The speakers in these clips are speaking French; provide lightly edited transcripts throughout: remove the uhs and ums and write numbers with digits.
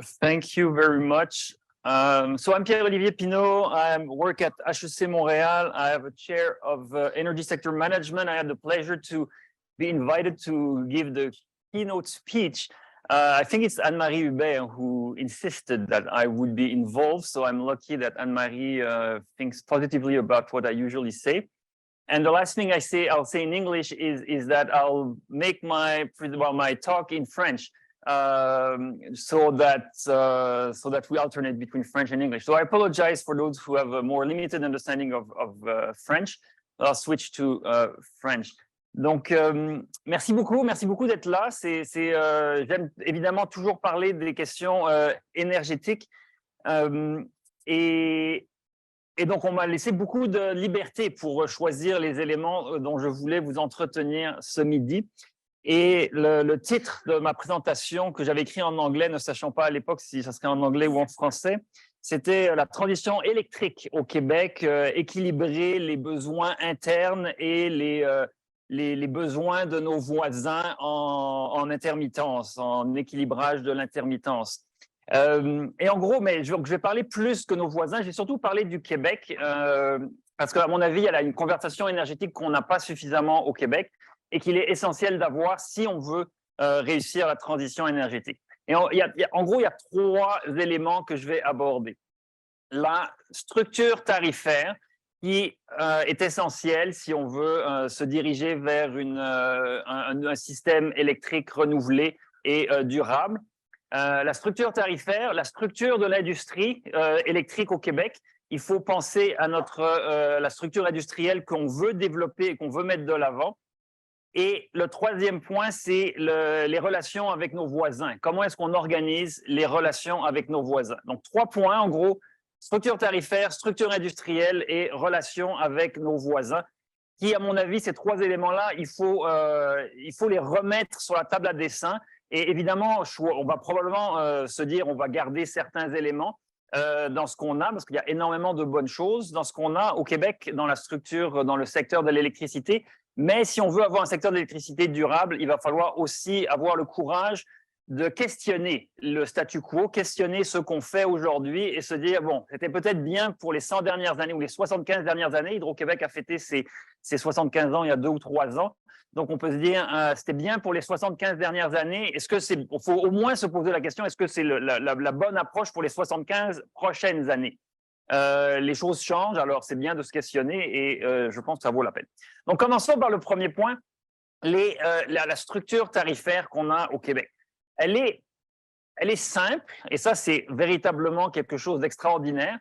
Thank you very much. So I'm Pierre-Olivier Pinault. I work at HEC Montréal. I have a chair of energy sector management. I had the pleasure to be invited to give the keynote speech. I think it's Anne-Marie Hubert who insisted that I would be involved. So I'm lucky that Anne-Marie thinks positively about what I usually say. And the last thing I'll say in English is that I'll make my talk in French. So that we alternate between French and English. So I apologize for those who have a more limited understanding of French. I'll switch to French. Donc, merci beaucoup d'être là. J'aime évidemment toujours parler des questions énergétiques. Et donc, on m'a laissé beaucoup de liberté pour choisir les éléments dont je voulais vous entretenir ce midi. Et le titre de ma présentation que j'avais écrit en anglais, ne sachant pas à l'époque si ça serait en anglais ou en français, c'était la transition électrique au Québec, équilibrer les besoins internes et les besoins de nos voisins en intermittence, en équilibrage de l'intermittence. Et en gros, mais je vais parler plus que nos voisins, j'ai surtout parlé du Québec, parce qu'à mon avis, il y a une conversation énergétique qu'on n'a pas suffisamment au Québec, et qu'il est essentiel d'avoir si on veut réussir la transition énergétique. Et en gros, il y a trois éléments que je vais aborder. La structure tarifaire qui est essentielle si on veut se diriger vers un système électrique renouvelé et durable. La structure tarifaire, la structure de l'industrie électrique au Québec. Il faut penser à la structure industrielle qu'on veut développer et qu'on veut mettre de l'avant. Et le troisième point, c'est les relations avec nos voisins. Comment est-ce qu'on organise les relations avec nos voisins? Donc, 3 points, en gros, structure tarifaire, structure industrielle et relations avec nos voisins, qui, à mon avis, ces 3 éléments-là, il faut les remettre sur la table à dessin. Et évidemment, on va probablement se dire, on va garder certains éléments dans ce qu'on a, parce qu'il y a énormément de bonnes choses dans ce qu'on a au Québec, dans la structure, dans le secteur de l'électricité. Mais si on veut avoir un secteur d'électricité durable, il va falloir aussi avoir le courage de questionner le statu quo, questionner ce qu'on fait aujourd'hui et se dire, bon, c'était peut-être bien pour les 100 dernières années ou les 75 dernières années. Hydro-Québec a fêté ses 75 ans il y a 2 ou 3 ans. Donc, on peut se dire, c'était bien pour les 75 dernières années. Il faut au moins se poser la question, est-ce que c'est la bonne approche pour les 75 prochaines années? Les choses changent, alors c'est bien de se questionner et je pense que ça vaut la peine. Donc, commençons par le premier point, la structure tarifaire qu'on a au Québec. Elle est simple et ça, c'est véritablement quelque chose d'extraordinaire.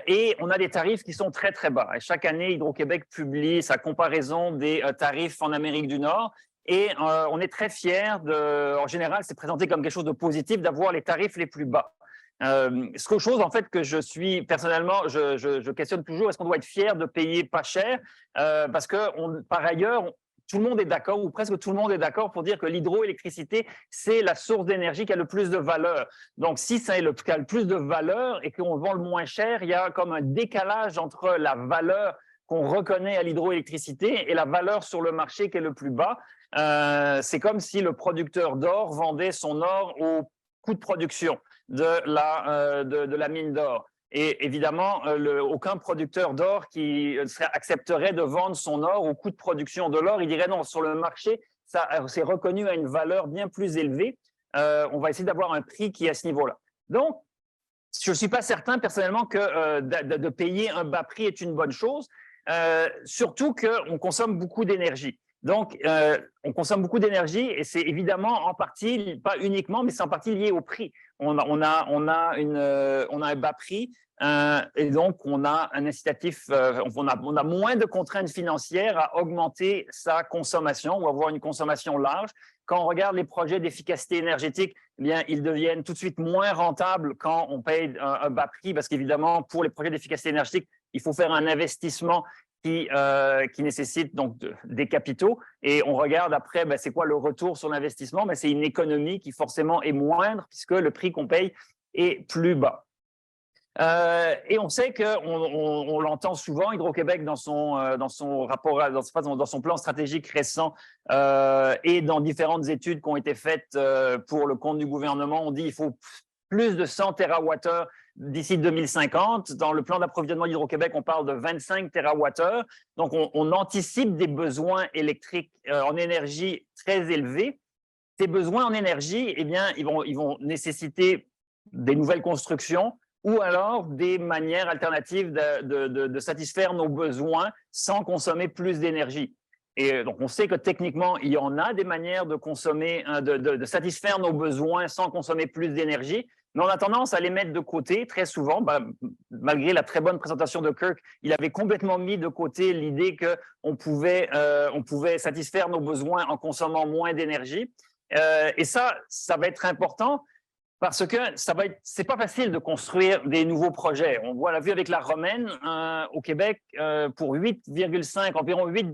Et on a des tarifs qui sont très, très bas. Et chaque année, Hydro-Québec publie sa comparaison des tarifs en Amérique du Nord. Et on est très fiers en général, c'est présenté comme quelque chose de positif d'avoir les tarifs les plus bas. Quelque chose en fait que je suis personnellement, je questionne toujours, est-ce qu'on doit être fier de payer pas cher parce que par ailleurs, tout le monde est d'accord, ou presque tout le monde est d'accord pour dire que l'hydroélectricité, c'est la source d'énergie qui a le plus de valeur. Donc, si ça a le plus de valeur et qu'on vend le moins cher, il y a comme un décalage entre la valeur qu'on reconnaît à l'hydroélectricité et la valeur sur le marché qui est le plus bas. C'est comme si le producteur d'or vendait son or au coût de production de la mine d'or. Et évidemment, aucun producteur d'or qui accepterait de vendre son or au coût de production de l'or. Il dirait non, sur le marché, c'est reconnu à une valeur bien plus élevée. On va essayer d'avoir un prix qui est à ce niveau-là. Donc, je ne suis pas certain personnellement que de payer un bas prix est une bonne chose, surtout qu'on consomme beaucoup d'énergie. Donc, on consomme beaucoup d'énergie et c'est évidemment en partie, pas uniquement, mais c'est en partie lié au prix. On a un bas prix et donc on a un incitatif, on a moins de contraintes financières à augmenter sa consommation ou avoir une consommation large. Quand on regarde les projets d'efficacité énergétique, eh bien, ils deviennent tout de suite moins rentables quand on paye un bas prix parce qu'évidemment, pour les projets d'efficacité énergétique, il faut faire un investissement qui nécessite donc des capitaux et on regarde après c'est quoi le retour sur l'investissement, c'est une économie qui forcément est moindre puisque le prix qu'on paye est plus bas. Et on sait on l'entend souvent, Hydro-Québec dans son rapport, dans son plan stratégique récent et dans différentes études qui ont été faites pour le compte du gouvernement, on dit il faut plus de 100 TWh d'ici 2050. Dans le plan d'approvisionnement d'Hydro-Québec, on parle de 25 TWh. Donc, on anticipe des besoins électriques en énergie très élevés. Ces besoins en énergie, eh bien, ils vont nécessiter des nouvelles constructions ou alors des manières alternatives de satisfaire nos besoins sans consommer plus d'énergie. Et donc, on sait que techniquement, il y en a des manières de consommer, de satisfaire nos besoins sans consommer plus d'énergie, mais on a tendance à les mettre de côté très souvent. Malgré la très bonne présentation de Kirk, il avait complètement mis de côté l'idée qu'on pouvait satisfaire nos besoins en consommant moins d'énergie. Et ça va être important parce que c'est pas facile de construire des nouveaux projets. On l'a vu avec la Romaine au Québec, pour 8,5, environ 8-9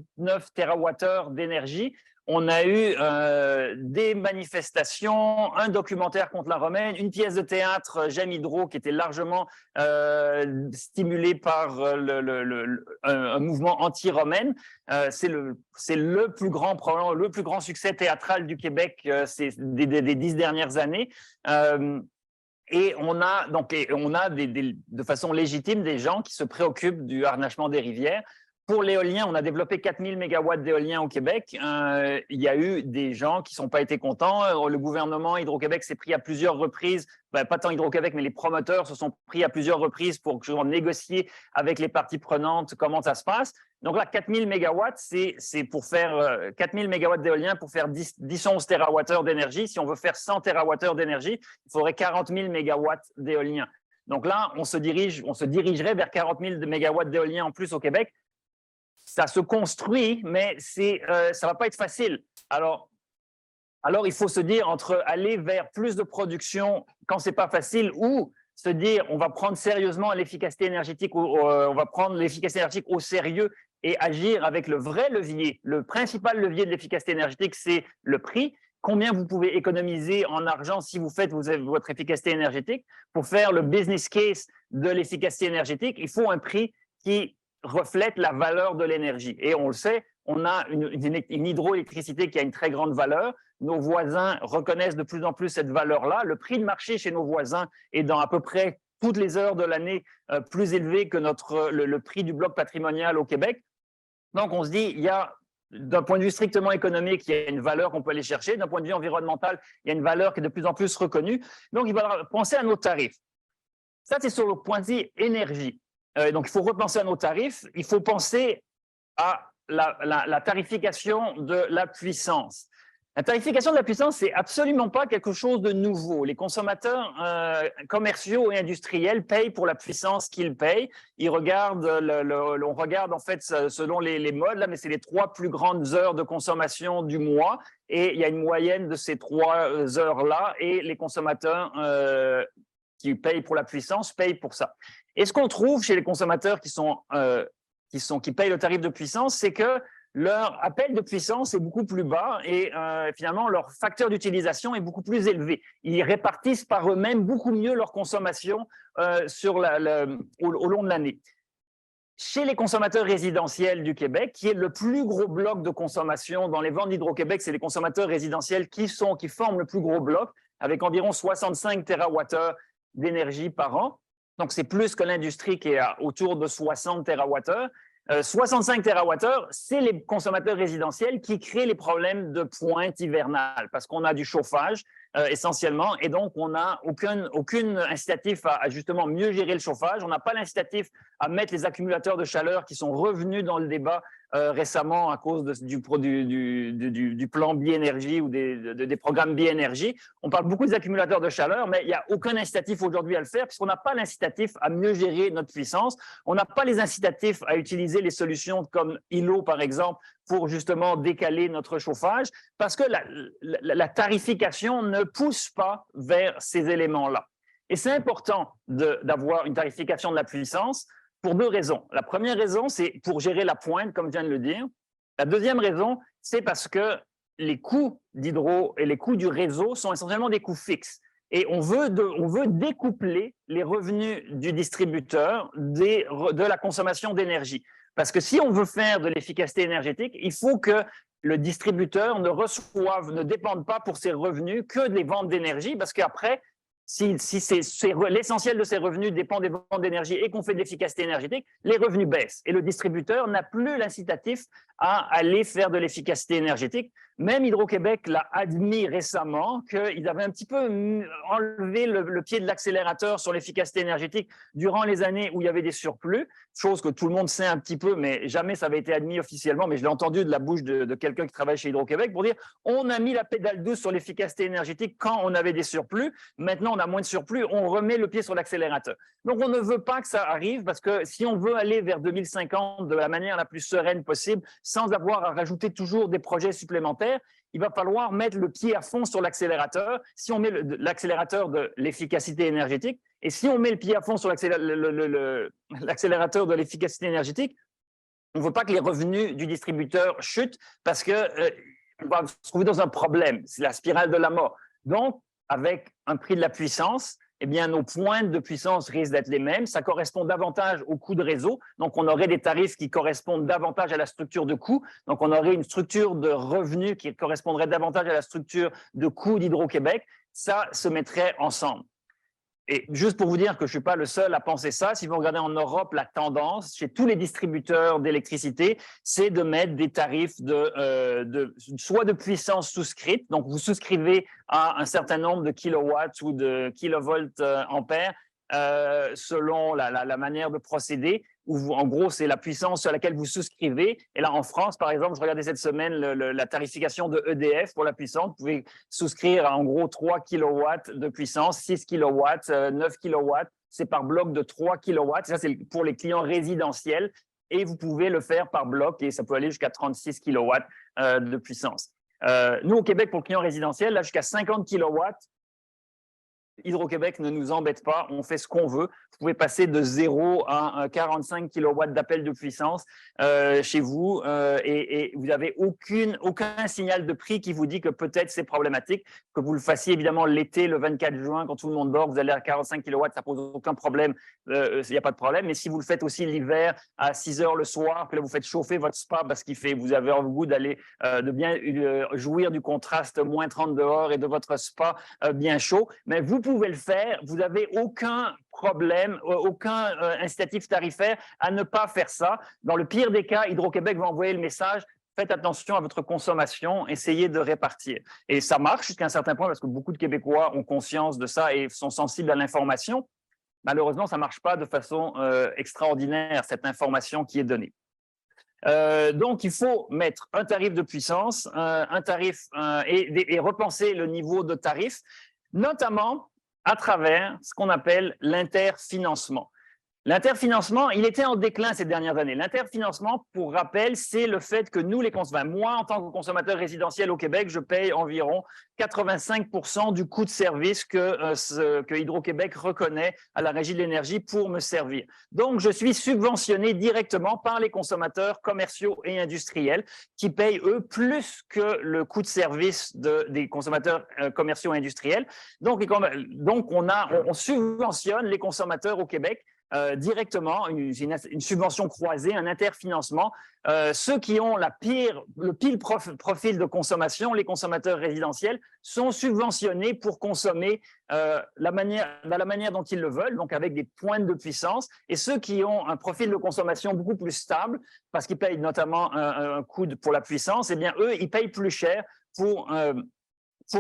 TWh d'énergie. On a eu des manifestations, un documentaire contre la Romaine, une pièce de théâtre J'aime Hydro qui était largement stimulée par un mouvement anti-romaine. C'est le plus grand problème, le plus grand succès théâtral du Québec des 10 dernières années. Et on a de façon légitime des gens qui se préoccupent du harnachement des rivières. Pour l'éolien, on a développé 4000 MW d'éolien au Québec. Il y a eu des gens qui ne sont pas été contents. Le gouvernement Hydro-Québec s'est pris à plusieurs reprises, pas tant Hydro-Québec, mais les promoteurs se sont pris à plusieurs reprises pour négocier avec les parties prenantes comment ça se passe. Donc là, 4000 MW, c'est pour faire 4000 MW d'éolien pour faire 10-11 TWh d'énergie. Si on veut faire 100 TWh d'énergie, il faudrait 40 000 MW d'éolien. Donc là, on se dirigerait vers 40 000 MW d'éolien en plus au Québec. Ça se construit, mais ça va pas être facile. Alors, il faut se dire entre aller vers plus de production quand c'est pas facile ou se dire on va prendre sérieusement l'efficacité énergétique, on va prendre l'efficacité énergétique au sérieux et agir avec le vrai levier. Le principal levier de l'efficacité énergétique, c'est le prix. Combien vous pouvez économiser en argent si vous faites votre efficacité énergétique. Pour faire le business case de l'efficacité énergétique, il faut un prix qui reflète la valeur de l'énergie. Et on le sait, on a une hydroélectricité qui a une très grande valeur. Nos voisins reconnaissent de plus en plus cette valeur-là. Le prix de marché chez nos voisins est dans à peu près toutes les heures de l'année plus élevé que le prix du bloc patrimonial au Québec. Donc, on se dit, il y a, d'un point de vue strictement économique, il y a une valeur qu'on peut aller chercher. D'un point de vue environnemental, il y a une valeur qui est de plus en plus reconnue. Donc, il va penser à nos tarifs. Ça, c'est sur le point de vue énergie. Donc, il faut repenser à nos tarifs. Il faut penser à la tarification de la puissance. La tarification de la puissance, c'est absolument pas quelque chose de nouveau. Les consommateurs commerciaux et industriels payent pour la puissance qu'ils payent. Ils regardent, on regarde en fait selon les modes, là, mais c'est les 3 plus grandes heures de consommation du mois. Et il y a une moyenne de ces 3 heures-là et les consommateurs qui payent pour la puissance payent pour ça. Et ce qu'on trouve chez les consommateurs qui payent le tarif de puissance, c'est que leur appel de puissance est beaucoup plus bas et finalement leur facteur d'utilisation est beaucoup plus élevé. Ils répartissent par eux-mêmes beaucoup mieux leur consommation au long de l'année. Chez les consommateurs résidentiels du Québec, qui est le plus gros bloc de consommation dans les ventes d'Hydro-Québec, c'est les consommateurs résidentiels qui forment le plus gros bloc, avec environ 65 TWh d'énergie par an. Donc, c'est plus que l'industrie qui est autour de 60 TWh. 65 TWh, c'est les consommateurs résidentiels qui créent les problèmes de pointe hivernale parce qu'on a du chauffage essentiellement et donc on n'a aucune incitatif à justement mieux gérer le chauffage. On n'a pas l'incitatif à mettre les accumulateurs de chaleur qui sont revenus dans le débat récemment à cause du plan Bi-Énergie ou des programmes Bi-Énergie. On parle beaucoup des accumulateurs de chaleur, mais il n'y a aucun incitatif aujourd'hui à le faire puisqu'on n'a pas l'incitatif à mieux gérer notre puissance. On n'a pas les incitatifs à utiliser les solutions comme ILO, par exemple, pour justement décaler notre chauffage parce que la tarification ne pousse pas vers ces éléments-là. Et c'est important d'avoir une tarification de la puissance pour 2 raisons. La première raison, c'est pour gérer la pointe, comme je viens de le dire. La deuxième raison, c'est parce que les coûts d'hydro et les coûts du réseau sont essentiellement des coûts fixes. Et on veut découpler les revenus du distributeur de la consommation d'énergie. Parce que si on veut faire de l'efficacité énergétique, il faut que le distributeur ne dépende pas pour ses revenus que des ventes d'énergie, parce qu'après, si l'essentiel de ces revenus dépend des ventes d'énergie et qu'on fait de l'efficacité énergétique, les revenus baissent. Et le distributeur n'a plus l'incitatif à aller faire de l'efficacité énergétique. Même Hydro-Québec l'a admis récemment qu'ils avaient un petit peu enlevé le pied de l'accélérateur sur l'efficacité énergétique durant les années où il y avait des surplus, chose que tout le monde sait un petit peu, mais jamais ça avait été admis officiellement, mais je l'ai entendu de la bouche de quelqu'un qui travaille chez Hydro-Québec pour dire on a mis la pédale douce sur l'efficacité énergétique quand on avait des surplus, maintenant on a moins de surplus, on remet le pied sur l'accélérateur. Donc on ne veut pas que ça arrive parce que si on veut aller vers 2050 de la manière la plus sereine possible, sans avoir à rajouter toujours des projets supplémentaires, il va falloir mettre le pied à fond sur l'accélérateur. Si on met l'accélérateur de l'efficacité énergétique, et si on met le pied à fond sur l'accélérateur de l'efficacité énergétique, on ne veut pas que les revenus du distributeur chutent parce qu'on va se trouver dans un problème. C'est la spirale de la mort. Donc, avec un prix de la puissance, eh bien, nos pointes de puissance risquent d'être les mêmes. Ça correspond davantage au coût de réseau. Donc, on aurait des tarifs qui correspondent davantage à la structure de coût. Donc, on aurait une structure de revenus qui correspondrait davantage à la structure de coût d'Hydro-Québec. Ça se mettrait ensemble. Et juste pour vous dire que je ne suis pas le seul à penser ça, si vous regardez en Europe, la tendance chez tous les distributeurs d'électricité, c'est de mettre des tarifs soit de puissance souscrite, donc vous souscrivez à un certain nombre de kilowatts ou de kilovolts ampères selon la manière de procéder, où en gros, c'est la puissance sur laquelle vous souscrivez. Et là, en France, par exemple, je regardais cette semaine la tarification de EDF pour la puissance. Vous pouvez souscrire à en gros 3 kilowatts de puissance, 6 kilowatts, 9 kilowatts. C'est par bloc de 3 kilowatts. Ça, c'est pour les clients résidentiels. Et vous pouvez le faire par bloc et ça peut aller jusqu'à 36 kilowatts de puissance. Nous, au Québec, pour le client résidentiel, là, jusqu'à 50 kilowatts, Hydro-Québec ne nous embête pas, on fait ce qu'on veut. Vous pouvez passer de 0 à 45 kW d'appel de puissance chez vous et vous n'avez aucun signal de prix qui vous dit que peut-être c'est problématique. Que vous le fassiez évidemment l'été, le 24 juin, quand tout le monde dort, vous allez à 45 kW, ça pose aucun problème, il n'y a pas de problème. Mais si vous le faites aussi l'hiver à 6 heures le soir, puis là vous faites chauffer votre spa parce vous avez envie goût d'aller de bien jouir du contraste moins 30 dehors et de votre spa bien chaud, mais vous pouvez le faire, vous n'avez aucun problème, aucun incitatif tarifaire à ne pas faire ça. Dans le pire des cas, Hydro-Québec va envoyer le message: faites attention à votre consommation, essayez de répartir. Et ça marche jusqu'à un certain point parce que beaucoup de Québécois ont conscience de ça et sont sensibles à l'information. Malheureusement, ça ne marche pas de façon extraordinaire, cette information qui est donnée. Donc, il faut mettre un tarif de puissance, un tarif et repenser le niveau de tarif, notamment à travers ce qu'on appelle l'interfinancement. L'interfinancement, il était en déclin ces dernières années. L'interfinancement, pour rappel, c'est le fait que nous, les consommateurs, moi, en tant que consommateur résidentiel au Québec, je paye environ 85% du coût de service que Hydro-Québec reconnaît à la Régie de l'énergie pour me servir. Donc, je suis subventionné directement par les consommateurs commerciaux et industriels qui payent, eux, plus que le coût de service des consommateurs commerciaux et industriels. Donc on subventionne les consommateurs au Québec directement, une subvention croisée, un interfinancement. Ceux qui ont le pire profil de consommation, les consommateurs résidentiels, sont subventionnés pour consommer de la manière dont ils le veulent, donc avec des pointes de puissance. Et ceux qui ont un profil de consommation beaucoup plus stable, parce qu'ils payent notamment un coût pour la puissance, eh bien, eux, ils payent plus cher pour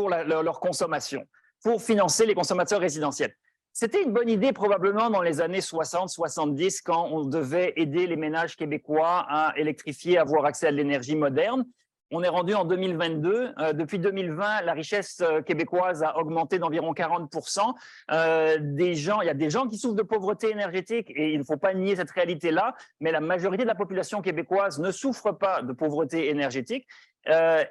leur consommation, pour financer les consommateurs résidentiels. C'était une bonne idée probablement dans les années 60-70 quand on devait aider les ménages québécois à électrifier, à avoir accès à l'énergie moderne. On est rendu en 2022. Depuis 2020, la richesse québécoise a augmenté d'environ 40%. Il y a des gens qui souffrent de pauvreté énergétique et il ne faut pas nier cette réalité-là, mais la majorité de la population québécoise ne souffre pas de pauvreté énergétique.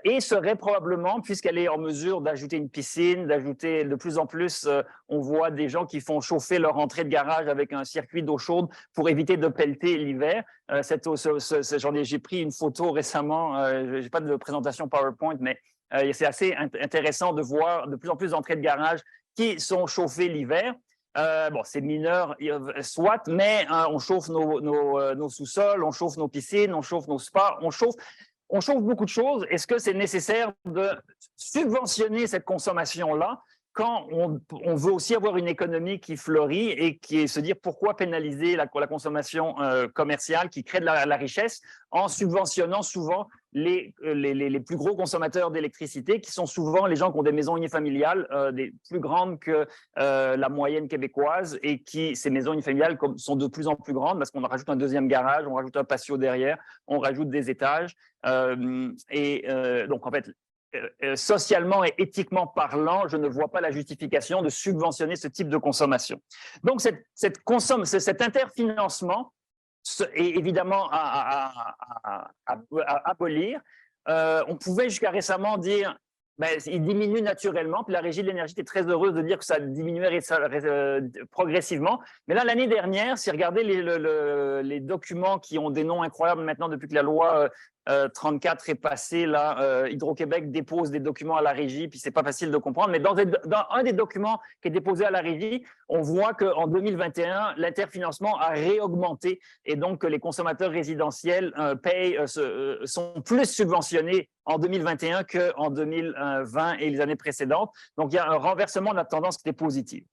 Et serait probablement, puisqu'elle est en mesure d'ajouter une piscine, d'ajouter de plus en plus, on voit des gens qui font chauffer leur entrée de garage avec un circuit d'eau chaude pour éviter de pelleter l'hiver. J'ai pris une photo récemment, je n'ai pas de présentation PowerPoint, mais c'est assez intéressant de voir de plus en plus d'entrées de garage qui sont chauffées l'hiver. C'est mineur, soit, mais on chauffe nos sous-sols, on chauffe nos piscines, on chauffe nos spas, on chauffe beaucoup de choses. Est-ce que c'est nécessaire de subventionner cette consommation-là quand on veut aussi avoir une économie qui fleurit et qui se dire pourquoi pénaliser la consommation commerciale qui crée de la richesse en subventionnant souvent les plus gros consommateurs d'électricité, qui sont souvent les gens qui ont des maisons unifamiliales des plus grandes que la moyenne québécoise, et qui, ces maisons unifamiliales sont de plus en plus grandes parce qu'on rajoute un deuxième garage, on rajoute un patio derrière, on rajoute des étages. Donc, en fait, socialement et éthiquement parlant, je ne vois pas la justification de subventionner ce type de consommation. Donc, cet interfinancement est évidemment à abolir. On pouvait jusqu'à récemment dire il diminue naturellement, puis la Régie de l'énergie était très heureuse de dire que ça diminuait progressivement. Mais là, l'année dernière, si vous regardez les documents qui ont des noms incroyables maintenant depuis que la loi 34 est passée, là, Hydro-Québec dépose des documents à la Régie, puis c'est pas facile de comprendre. Mais dans un des documents qui est déposé à la Régie, on voit qu'en 2021, l'interfinancement a réaugmenté, et donc que les consommateurs résidentiels sont plus subventionnés en 2021 qu'en 2020 et les années précédentes. Donc, il y a un renversement de la tendance qui est positive.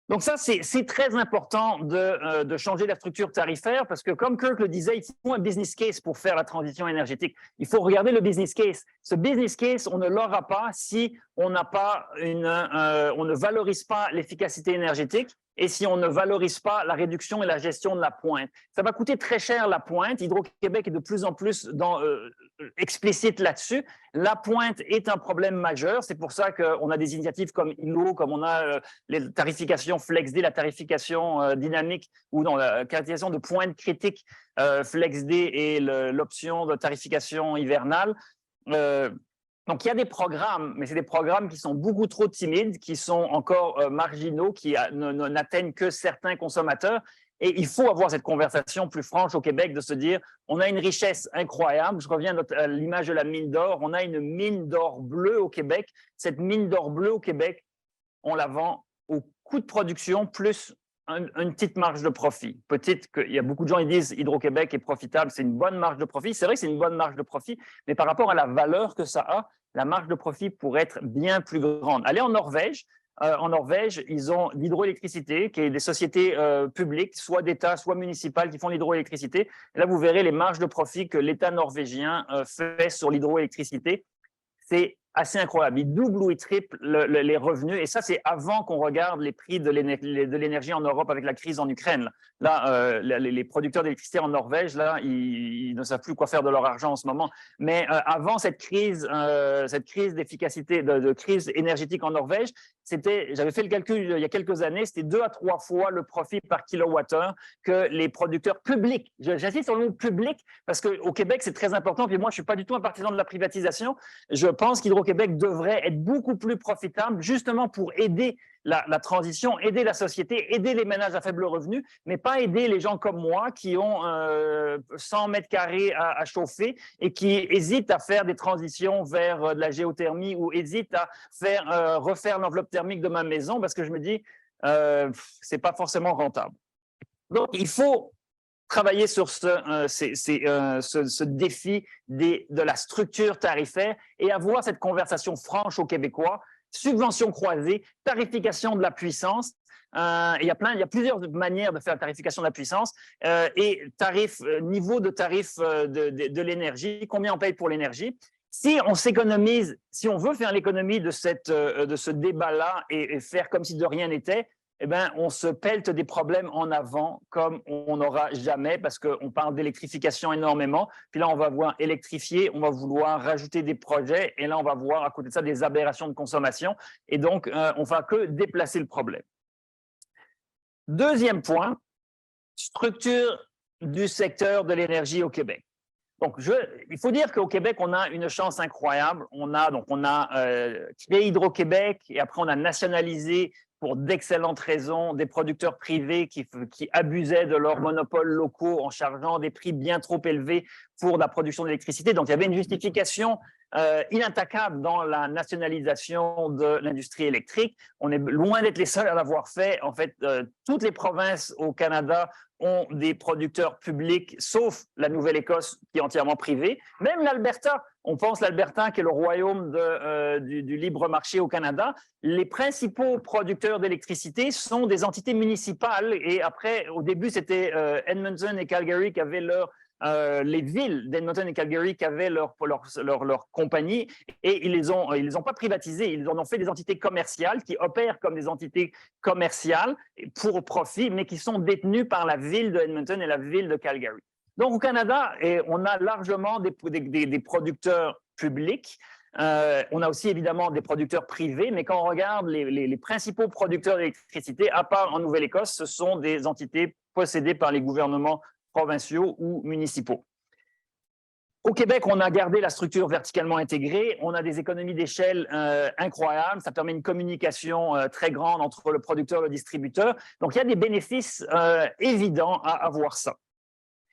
Donc ça, c'est très important de changer la structure tarifaire, parce que comme Kirk le disait, il faut un business case pour faire la transition énergétique. Il faut regarder le business case. Ce business case, on ne l'aura pas si on n'a pas on ne valorise pas l'efficacité énergétique, et si on ne valorise pas la réduction et la gestion de la pointe. Ça va coûter très cher, la pointe. Hydro-Québec est de plus en plus explicite là-dessus. La pointe est un problème majeur. C'est pour ça qu'on a des initiatives comme ILO, comme on a les tarifications FlexD, la tarification dynamique, ou non, la tarification de pointe critique FlexD, et l'option de tarification hivernale. Donc, il y a des programmes, mais c'est des programmes qui sont beaucoup trop timides, qui sont encore marginaux, qui n'atteignent que certains consommateurs. Et il faut avoir cette conversation plus franche au Québec, de se dire, on a une richesse incroyable. Je reviens à l'image de la mine d'or. On a une mine d'or bleue au Québec. Cette mine d'or bleue au Québec, on la vend au coût de production plus une petite marge de profit. Petite, il y a beaucoup de gens qui disent Hydro-Québec est profitable, c'est une bonne marge de profit. C'est vrai que c'est une bonne marge de profit, mais par rapport à la valeur que ça a, la marge de profit pourrait être bien plus grande. Allez en Norvège. En Norvège, ils ont l'hydroélectricité, qui est des sociétés publiques, soit d'État, soit municipales, qui font l'hydroélectricité. Là, vous verrez les marges de profit que l'État norvégien fait sur l'hydroélectricité. C'est assez incroyable. Il double ou il triple les revenus. Et ça, c'est avant qu'on regarde les prix de l'énergie en Europe avec la crise en Ukraine. Là, les producteurs d'électricité en Norvège, là, ils ne savent plus quoi faire de leur argent en ce moment. Mais avant cette crise d'efficacité, de crise énergétique en Norvège, j'avais fait le calcul il y a quelques années, c'était 2 à 3 fois le profit par kilowattheure que les producteurs publics. J'insiste sur le mot public parce qu'au Québec, c'est très important. Puis moi, je ne suis pas du tout un partisan de la privatisation. Je pense qu'Hydro-Québec devrait être beaucoup plus profitable, justement pour aider la transition, aider la société, aider les ménages à faible revenu, mais pas aider les gens comme moi qui ont 100 mètres carrés à chauffer et qui hésitent à faire des transitions vers de la géothermie, ou hésitent à refaire l'enveloppe thermique de ma maison parce que je me dis c'est pas forcément rentable. Donc, il faut travailler sur ce défi de la structure tarifaire et avoir cette conversation franche aux Québécois. Subvention croisée, tarification de la puissance. Il y a plusieurs manières de faire la tarification de la puissance, et niveau de tarif de l'énergie, combien on paye pour l'énergie. Si on s'économise, si on veut faire l'économie de ce débat-là et faire comme si de rien n'était, eh bien, on se pelte des problèmes en avant comme on n'aura jamais, parce qu'on parle d'électrification énormément. Puis là, on va voir électrifier, on va vouloir rajouter des projets, et là, on va voir à côté de ça des aberrations de consommation. Et donc, on ne va que déplacer le problème. Deuxième point, structure du secteur de l'énergie au Québec. Donc, il faut dire qu'au Québec, on a une chance incroyable. On a créé Hydro-Québec, et après, on a nationalisé pour d'excellentes raisons des producteurs privés qui abusaient de leurs monopoles locaux en chargeant des prix bien trop élevés pour la production d'électricité. Donc, il y avait une justification inattaquable dans la nationalisation de l'industrie électrique. On est loin d'être les seuls à l'avoir fait. En fait, toutes les provinces au Canada ont des producteurs publics, sauf la Nouvelle-Écosse qui est entièrement privée. Même l'Alberta On pense l'Alberta, qui est le royaume du libre marché au Canada. Les principaux producteurs d'électricité sont des entités municipales. Et après, au début, c'était Edmonton et Calgary qui avaient les villes d'Edmonton et Calgary qui avaient leur compagnie, et ils les ont pas privatisées, ils en ont fait des entités commerciales qui opèrent comme des entités commerciales pour profit, mais qui sont détenues par la ville de Edmonton et la ville de Calgary. Donc, au Canada, on a largement des producteurs publics. On a aussi évidemment des producteurs privés, mais quand on regarde les principaux producteurs d'électricité, à part en Nouvelle-Écosse, ce sont des entités possédées par les gouvernements provinciaux ou municipaux. Au Québec, on a gardé la structure verticalement intégrée. On a des économies d'échelle incroyables. Ça permet une communication très grande entre le producteur et le distributeur. Donc, il y a des bénéfices évidents à avoir ça.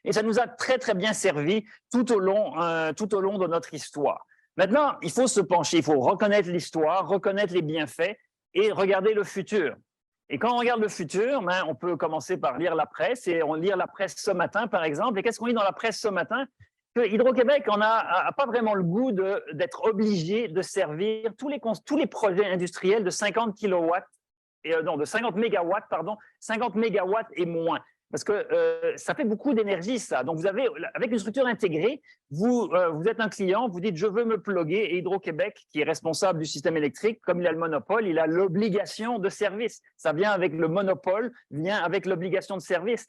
Et ça nous a très, très bien servi tout au long de notre histoire. Maintenant, il faut se pencher, il faut reconnaître l'histoire, reconnaître les bienfaits et regarder le futur. Et quand on regarde le futur, on peut commencer par lire la presse, et on lit la presse ce matin, par exemple. Et qu'est-ce qu'on lit dans la presse ce matin? Que Hydro-Québec n'a pas vraiment le goût d'être obligé de servir tous les projets industriels de 50 kilowatts, de 50 mégawatts, 50 mégawatts et moins. Parce que ça fait beaucoup d'énergie, ça. Donc, avec une structure intégrée, vous êtes un client, vous dites « je veux me plugger » et Hydro-Québec, qui est responsable du système électrique, comme il a le monopole, il a l'obligation de service. Ça vient avec le monopole, vient avec l'obligation de service.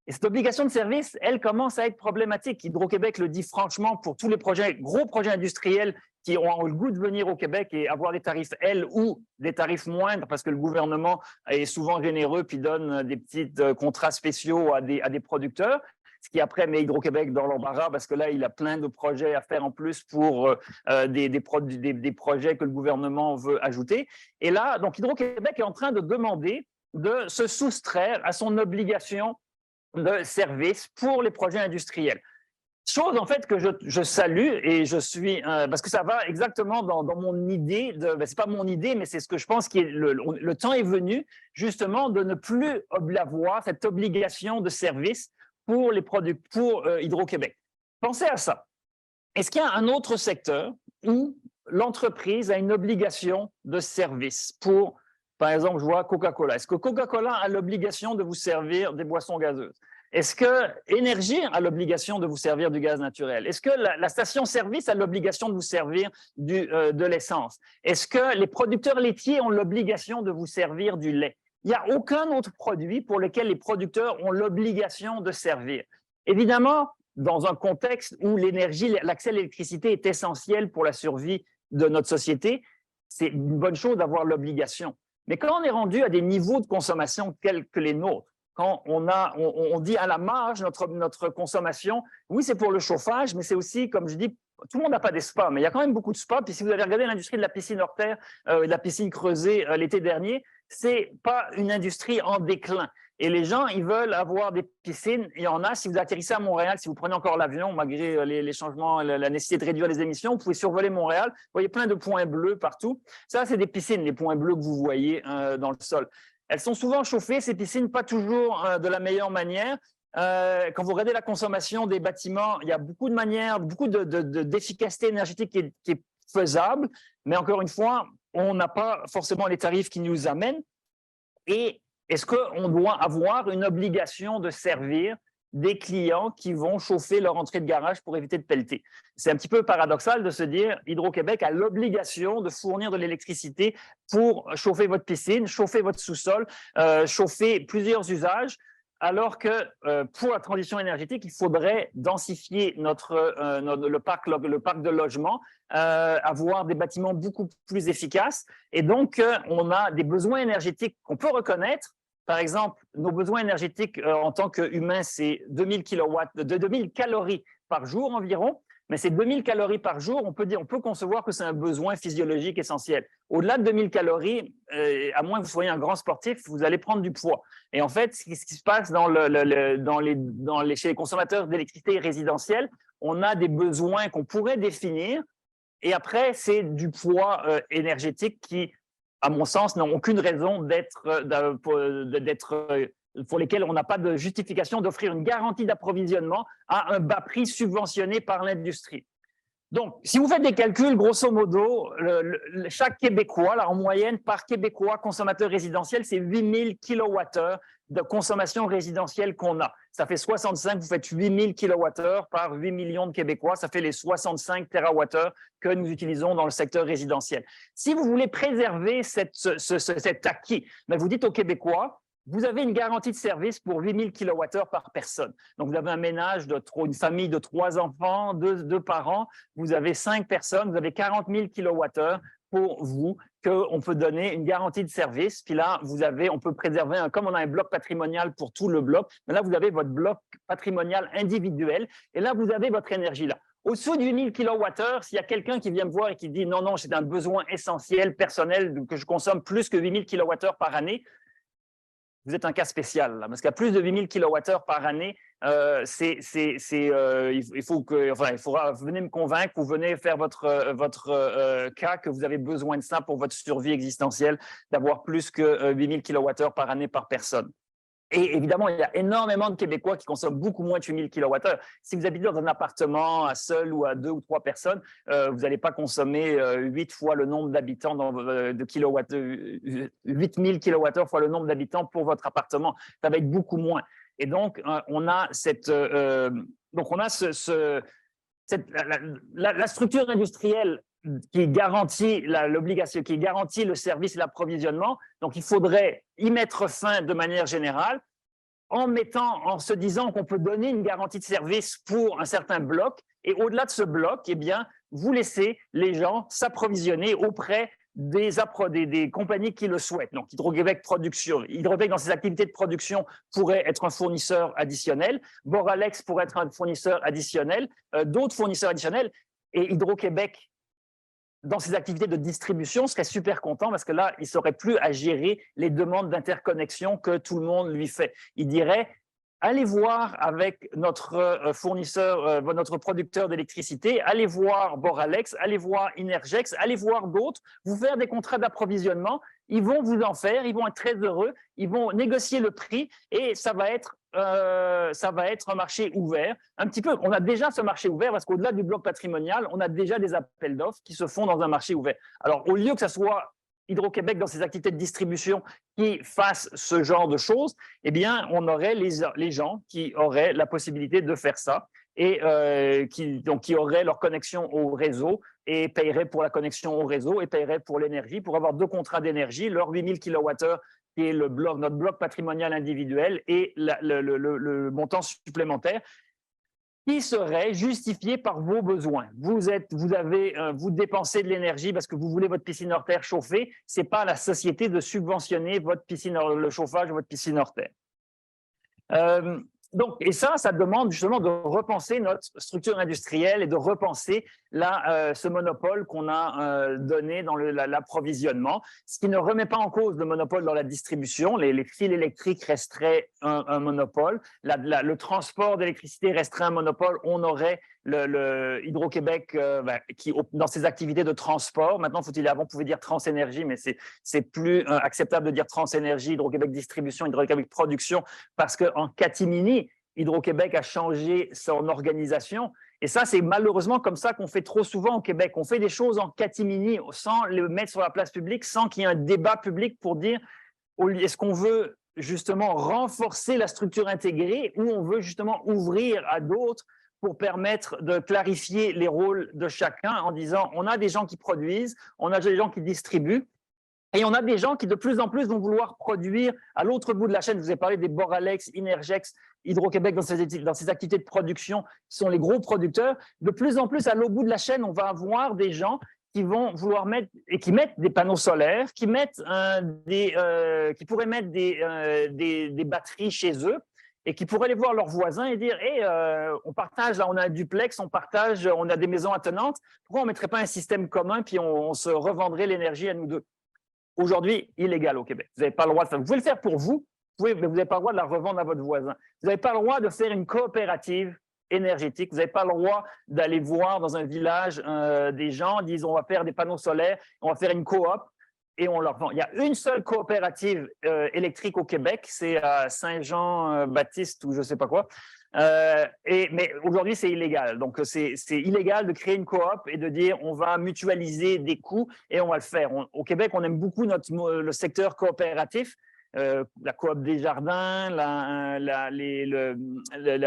Et cette obligation de service, elle commence à être problématique. Hydro-Québec le dit franchement pour tous les gros projets industriels qui ont le goût de venir au Québec et avoir des tarifs L ou des tarifs moindres, parce que le gouvernement est souvent généreux puis donne des petits contrats spéciaux à des producteurs, ce qui après met Hydro-Québec dans l'embarras parce que là, il a plein de projets à faire en plus pour des projets que le gouvernement veut ajouter. Et là, donc Hydro-Québec est en train de demander de se soustraire à son obligation de service pour les projets industriels. Chose en fait que je salue et je suis parce que ça va exactement dans mon idée c'est pas mon idée, mais c'est ce que je pense qui est le temps est venu justement de ne plus avoir cette obligation de service pour Hydro-Québec. Pensez à ça. Est-ce qu'il y a un autre secteur où l'entreprise a une obligation de service pour, par exemple, je vois Coca-Cola. Est-ce que Coca-Cola a l'obligation de vous servir des boissons gazeuses? Est-ce que Énergie a l'obligation de vous servir du gaz naturel? Est-ce que la station-service a l'obligation de vous servir de l'essence? Est-ce que les producteurs laitiers ont l'obligation de vous servir du lait? Il n'y a aucun autre produit pour lequel les producteurs ont l'obligation de servir. Évidemment, dans un contexte où l'accès à l'électricité est essentiel pour la survie de notre société, c'est une bonne chose d'avoir l'obligation. Mais quand on est rendu à des niveaux de consommation tels que les nôtres, quand on dit à la marge notre consommation, oui, c'est pour le chauffage, mais c'est aussi, comme je dis, tout le monde n'a pas des spas, mais il y a quand même beaucoup de spas. Puis si vous avez regardé l'industrie de la piscine hors terre, de la piscine creusée l'été dernier, c'est pas une industrie en déclin. Et les gens, ils veulent avoir des piscines. Il y en a, si vous atterrissez à Montréal, si vous prenez encore l'avion, malgré les changements, la nécessité de réduire les émissions, vous pouvez survoler Montréal. Vous voyez plein de points bleus partout. Ça, c'est des piscines, les points bleus que vous voyez dans le sol. Elles sont souvent chauffées, ces piscines, pas toujours de la meilleure manière. Quand vous regardez la consommation des bâtiments, il y a beaucoup de manières, beaucoup d'efficacité énergétique qui est faisable. Mais encore une fois, on n'a pas forcément les tarifs qui nous amènent. Et est-ce qu'on doit avoir une obligation de servir des clients qui vont chauffer leur entrée de garage pour éviter de pelleter? C'est un petit peu paradoxal de se dire Hydro-Québec a l'obligation de fournir de l'électricité pour chauffer votre piscine, chauffer votre sous-sol, chauffer plusieurs usages, alors que pour la transition énergétique, il faudrait densifier le parc de logement, avoir des bâtiments beaucoup plus efficaces. Et donc, on a des besoins énergétiques qu'on peut reconnaître. Par exemple, nos besoins énergétiques en tant qu'humains, c'est 2000 calories par jour environ. Mais ces 2000 calories par jour, on peut concevoir que c'est un besoin physiologique essentiel. Au-delà de 2000 calories, à moins que vous soyez un grand sportif, vous allez prendre du poids. Et en fait, ce qui se passe chez les consommateurs d'électricité résidentielle, on a des besoins qu'on pourrait définir. Et après, c'est du poids énergétique qui, à mon sens, n'ont aucune raison pour lesquels on n'a pas de justification d'offrir une garantie d'approvisionnement à un bas prix subventionné par l'industrie. Donc, si vous faites des calculs, grosso modo, chaque Québécois, là, en moyenne, par Québécois consommateur résidentiel, c'est 8000 kWh de consommation résidentielle qu'on a. Ça fait 65, vous faites 8000 kWh par 8 millions de Québécois, ça fait les 65 TWh que nous utilisons dans le secteur résidentiel. Si vous voulez préserver cet acquis, ben vous dites aux Québécois, vous avez une garantie de service pour 8000 kWh par personne. Donc, vous avez un ménage, une famille de 3 enfants, 2 parents, vous avez 5 personnes, vous avez 40 000 kWh pour vous, qu'on peut donner une garantie de service. Puis là, on peut préserver, comme on a un bloc patrimonial pour tout le bloc, mais là, vous avez votre bloc patrimonial individuel et là, vous avez votre énergie là. Au-dessous de 8000 kWh, s'il y a quelqu'un qui vient me voir et qui dit non, c'est un besoin essentiel, personnel, que je consomme plus que 8000 kWh par année, vous êtes un cas spécial, là, parce qu'à plus de 8000 kWh par année, il faudra venir me convaincre ou venez faire votre cas que vous avez besoin de ça pour votre survie existentielle, d'avoir plus que 8000 kWh par année par personne. Et évidemment, il y a énormément de Québécois qui consomment beaucoup moins de 8000 kWh. Si vous habitez dans un appartement à seul ou à 2 ou 3 personnes, vous n'allez pas consommer 8 fois le nombre d'habitants de kilowatts, 8000 kWh fois le nombre d'habitants pour votre appartement. Ça va être beaucoup moins. Et donc, on a la structure industrielle qui garantit l'obligation, qui garantit le service et l'approvisionnement. Donc, il faudrait y mettre fin de manière générale en se disant qu'on peut donner une garantie de service pour un certain bloc. Et au-delà de ce bloc, eh bien, vous laissez les gens s'approvisionner auprès des compagnies qui le souhaitent. Donc, Hydro-Québec Production. Hydro-Québec, dans ses activités de production, pourrait être un fournisseur additionnel. Boralex pourrait être un fournisseur additionnel. D'autres fournisseurs additionnels. Et Hydro-Québec, dans ses activités de distribution, serait super content parce que là, il ne saurait plus à gérer les demandes d'interconnexion que tout le monde lui fait. Il dirait, allez voir avec notre fournisseur, notre producteur d'électricité, allez voir Boralex, allez voir Inergex, allez voir d'autres, vous faire des contrats d'approvisionnement, ils vont vous en faire, ils vont être très heureux, ils vont négocier le prix et ça va être un marché ouvert. Un petit peu, on a déjà ce marché ouvert parce qu'au-delà du bloc patrimonial, on a déjà des appels d'offres qui se font dans un marché ouvert. Alors, au lieu que ce soit Hydro-Québec dans ses activités de distribution qui fassent ce genre de choses, eh bien, on aurait les gens qui auraient la possibilité de faire ça et qui auraient leur connexion au réseau et paieraient pour la connexion au réseau et paieraient pour l'énergie, pour avoir 2 contrats d'énergie, leur 8000 kWh qui est notre bloc patrimonial individuel et le montant supplémentaire qui serait justifié par vos besoins. Vous dépensez de l'énergie parce que vous voulez votre piscine hors terre chauffée, ce n'est pas à la société de subventionner le chauffage de votre piscine hors terre. Et ça demande justement de repenser notre structure industrielle et de repenser ce monopole qu'on a donné dans l'approvisionnement, ce qui ne remet pas en cause le monopole dans la distribution. Les fils électriques resteraient un monopole, le transport d'électricité resterait un monopole. On aurait le Hydro-Québec qui, dans ses activités de transport, maintenant, avant, on pouvait dire Transénergie, mais c'est plus acceptable de dire Transénergie, Hydro-Québec Distribution, Hydro-Québec Production, parce qu'en catimini, Hydro-Québec a changé son organisation. Et ça, c'est malheureusement comme ça qu'on fait trop souvent au Québec. On fait des choses en catimini sans les mettre sur la place publique, sans qu'il y ait un débat public pour dire est-ce qu'on veut justement renforcer la structure intégrée ou on veut justement ouvrir à d'autres pour permettre de clarifier les rôles de chacun en disant on a des gens qui produisent, on a des gens qui distribuent, et on a des gens qui de plus en plus vont vouloir produire à l'autre bout de la chaîne. Je vous ai parlé des Boralex, Inergex, Hydro-Québec dans ses activités de production, qui sont les gros producteurs. De plus en plus, à l'autre bout de la chaîne, on va avoir des gens qui vont vouloir qui mettent des panneaux solaires, qui pourraient mettre des batteries chez eux et qui pourraient aller voir leurs voisins et dire hey, on partage, là, on a un duplex, on a des maisons attenantes, pourquoi on ne mettrait pas un système commun puis on se revendrait l'énergie à nous deux? Aujourd'hui, illégal au Québec. Vous n'avez pas le droit de faire. Vous pouvez le faire pour vous, mais vous n'avez pas le droit de la revendre à votre voisin. Vous n'avez pas le droit de faire une coopérative énergétique. Vous n'avez pas le droit d'aller voir dans un village des gens, disent on va faire des panneaux solaires, on va faire une coop et on leur vend. Il y a une seule coopérative électrique au Québec, c'est à Saint-Jean-Baptiste ou je ne sais pas quoi. Mais aujourd'hui, c'est illégal. Donc, c'est illégal de créer une coop et de dire on va mutualiser des coûts et on va le faire. Au Québec, on aime beaucoup le secteur coopératif. La coop Desjardins, la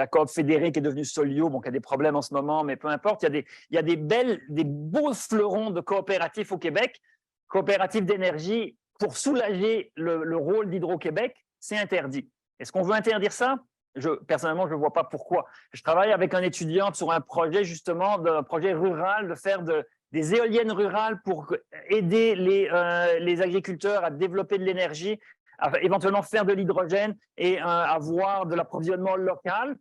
coop fédérée qui est devenue Solio, bon, qui a des problèmes en ce moment, mais peu importe. Il y a des beaux fleurons de coopératifs au Québec, coopératifs d'énergie, pour soulager le rôle d'Hydro-Québec, c'est interdit. Est-ce qu'on veut interdire ça? Personnellement, je ne vois pas pourquoi. Je travaille avec un étudiant sur un projet, justement, un projet rural, de faire des éoliennes rurales pour aider les agriculteurs à développer de l'énergie, à éventuellement faire de l'hydrogène et avoir de l'approvisionnement local.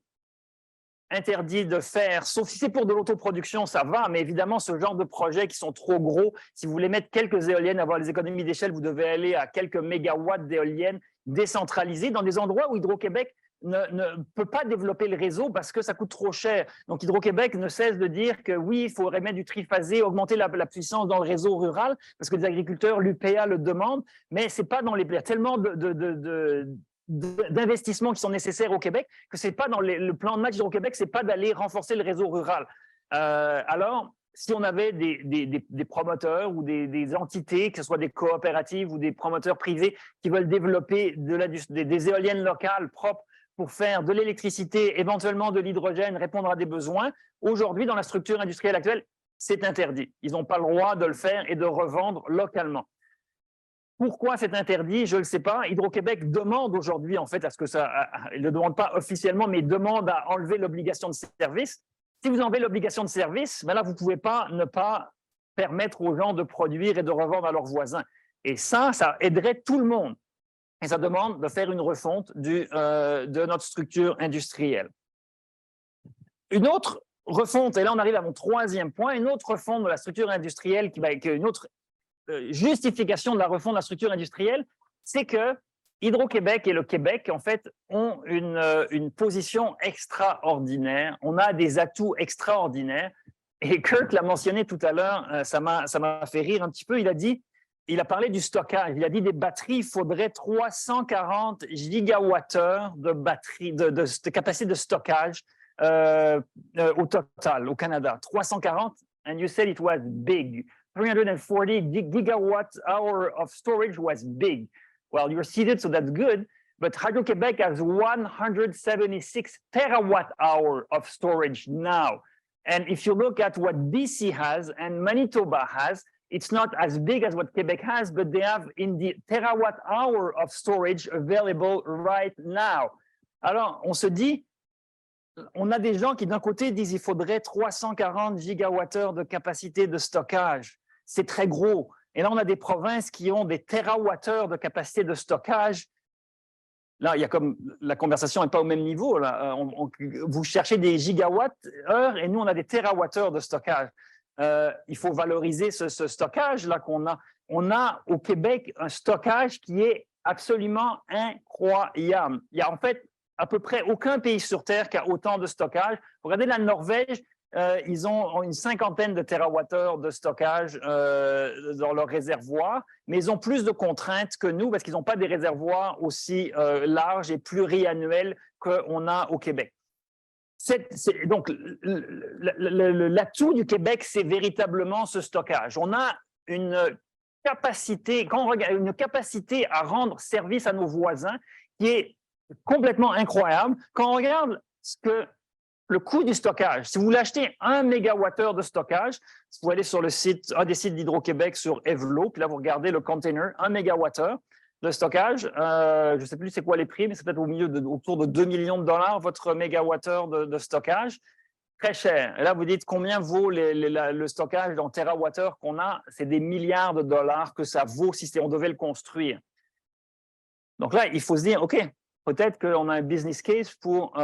Interdit de faire, sauf si c'est pour de l'autoproduction, ça va, mais évidemment, ce genre de projets qui sont trop gros, si vous voulez mettre quelques éoliennes, avoir les économies d'échelle, vous devez aller à quelques mégawatts d'éoliennes décentralisées dans des endroits où Hydro-Québec ne peut pas développer le réseau parce que ça coûte trop cher. Donc, Hydro-Québec ne cesse de dire que oui, il faudrait mettre du triphasé, augmenter la puissance dans le réseau rural parce que les agriculteurs, l'UPA le demandent, mais c'est pas dans les... Il y a tellement d'investissements qui sont nécessaires au Québec que c'est pas dans le plan de match d'Hydro-Québec, c'est pas d'aller renforcer le réseau rural. Alors, si on avait des promoteurs ou des entités, que ce soit des coopératives ou des promoteurs privés qui veulent développer des éoliennes locales propres pour faire de l'électricité, éventuellement de l'hydrogène, répondre à des besoins, aujourd'hui, dans la structure industrielle actuelle, c'est interdit. Ils n'ont pas le droit de le faire et de revendre localement. Pourquoi c'est interdit? Je ne le sais pas. Hydro-Québec demande aujourd'hui, en fait, à ce que ça... Il ne le demande pas officiellement, mais il demande à enlever l'obligation de service. Si vous enlevez l'obligation de service, ben là, vous ne pouvez pas ne pas permettre aux gens de produire et de revendre à leurs voisins. Et ça aiderait tout le monde. Et ça demande de faire une refonte de notre structure industrielle. Une autre refonte, et là on arrive à mon troisième point, une autre refonte de la structure industrielle, une autre justification de la refonte de la structure industrielle, c'est que Hydro-Québec et le Québec, en fait, ont une position extraordinaire. On a des atouts extraordinaires. Et Kurt l'a mentionné tout à l'heure, ça m'a fait rire un petit peu. Il a parlé du stockage. Il a dit des batteries, il faudrait 340 gigawattheures de batteries, de capacité de stockage au total, au Canada. 340, and you said it was big. 340 gigawatt hour of storage was big. Well, you're seated, so that's good. But Hydro-Québec has 176 terawatt hour of storage now. And if you look at what BC has and Manitoba has, it's not as big as what Quebec has, but they have in the terawatt hour of storage available right now. Alors, on se dit, on a des gens qui d'un côté disent qu'il faudrait 340 gigawattheures de capacité de stockage. C'est très gros. Et là, on a des provinces qui ont des térawattheures de capacité de stockage. Là, il y a comme la conversation n'est pas au même niveau. Là. Vous cherchez des gigawatts-heures et nous, on a des térawattheures de stockage. Il faut valoriser ce stockage-là qu'on a. On a au Québec un stockage qui est absolument incroyable. Il y a en fait à peu près aucun pays sur Terre qui a autant de stockage. Regardez la Norvège, ils ont une cinquantaine de térawattheures de stockage dans leur réservoir, mais ils ont plus de contraintes que nous parce qu'ils n'ont pas des réservoirs aussi larges et pluriannuels qu'on a au Québec. Donc, l'atout du Québec, c'est véritablement ce stockage. On a une capacité, quand on regarde, une capacité à rendre service à nos voisins qui est complètement incroyable. Quand on regarde le coût du stockage, si vous voulez acheter 1 mégawattheure de stockage, vous pouvez aller sur le site, un des sites d'Hydro-Québec sur Evelo, puis là, vous regardez le container, 1 mégawattheure de stockage. Je ne sais plus c'est quoi les prix, mais c'est peut-être autour de 2 millions de dollars votre mégawattheure de stockage. Très cher. Et là, vous dites combien vaut le stockage en térawattheure qu'on a? C'est des milliards de dollars que ça vaut si on devait le construire. Donc là, il faut se dire, OK, peut-être qu'on a un business case pour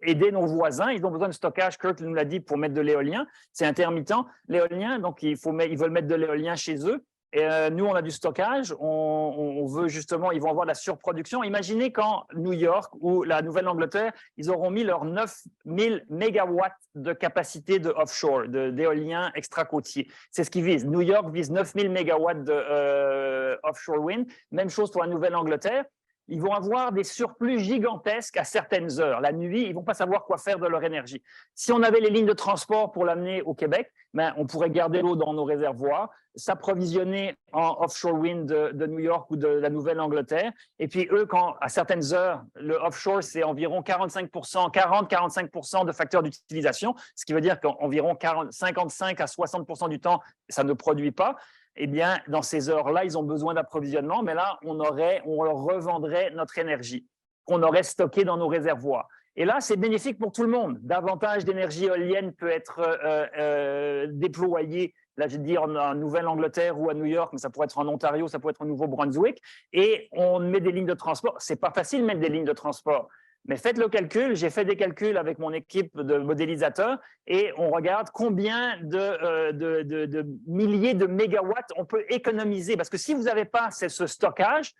aider nos voisins. Ils ont besoin de stockage, Kurt nous l'a dit, pour mettre de l'éolien. C'est intermittent, l'éolien, donc ils veulent mettre de l'éolien chez eux. Et nous, on a du stockage, on veut justement, ils vont avoir de la surproduction. Imaginez quand New York ou la Nouvelle-Angleterre, ils auront mis leurs 9000 mégawatts de capacité de offshore, d'éolien extra-côtier. C'est ce qu'ils visent. New York vise 9000 mégawatts de offshore wind. Même chose pour la Nouvelle-Angleterre. ils vont avoir des surplus gigantesques à certaines heures. La nuit, ils ne vont pas savoir quoi faire de leur énergie. Si on avait les lignes de transport pour l'amener au Québec, ben, on pourrait garder l'eau dans nos réservoirs, s'approvisionner en offshore wind de New York ou de la Nouvelle-Angleterre. Et puis, eux, à certaines heures, le offshore, c'est environ 40-45% de facteurs d'utilisation, ce qui veut dire qu'environ 55 à 60% du temps, ça ne produit pas. Eh bien, dans ces heures-là, ils ont besoin d'approvisionnement, mais là, on leur revendrait notre énergie qu'on aurait stockée dans nos réservoirs. Et là, c'est bénéfique pour tout le monde. Davantage d'énergie éolienne peut être déployée, là, je veux dire, en Nouvelle-Angleterre ou à New York, mais ça pourrait être en Ontario, ça pourrait être au Nouveau-Brunswick. Et on met des lignes de transport. Ce n'est pas facile de mettre des lignes de transport. Mais faites le calcul, j'ai fait des calculs avec mon équipe de modélisateurs et on regarde combien de milliers de mégawatts on peut économiser. Parce que si vous n'avez pas ce stockage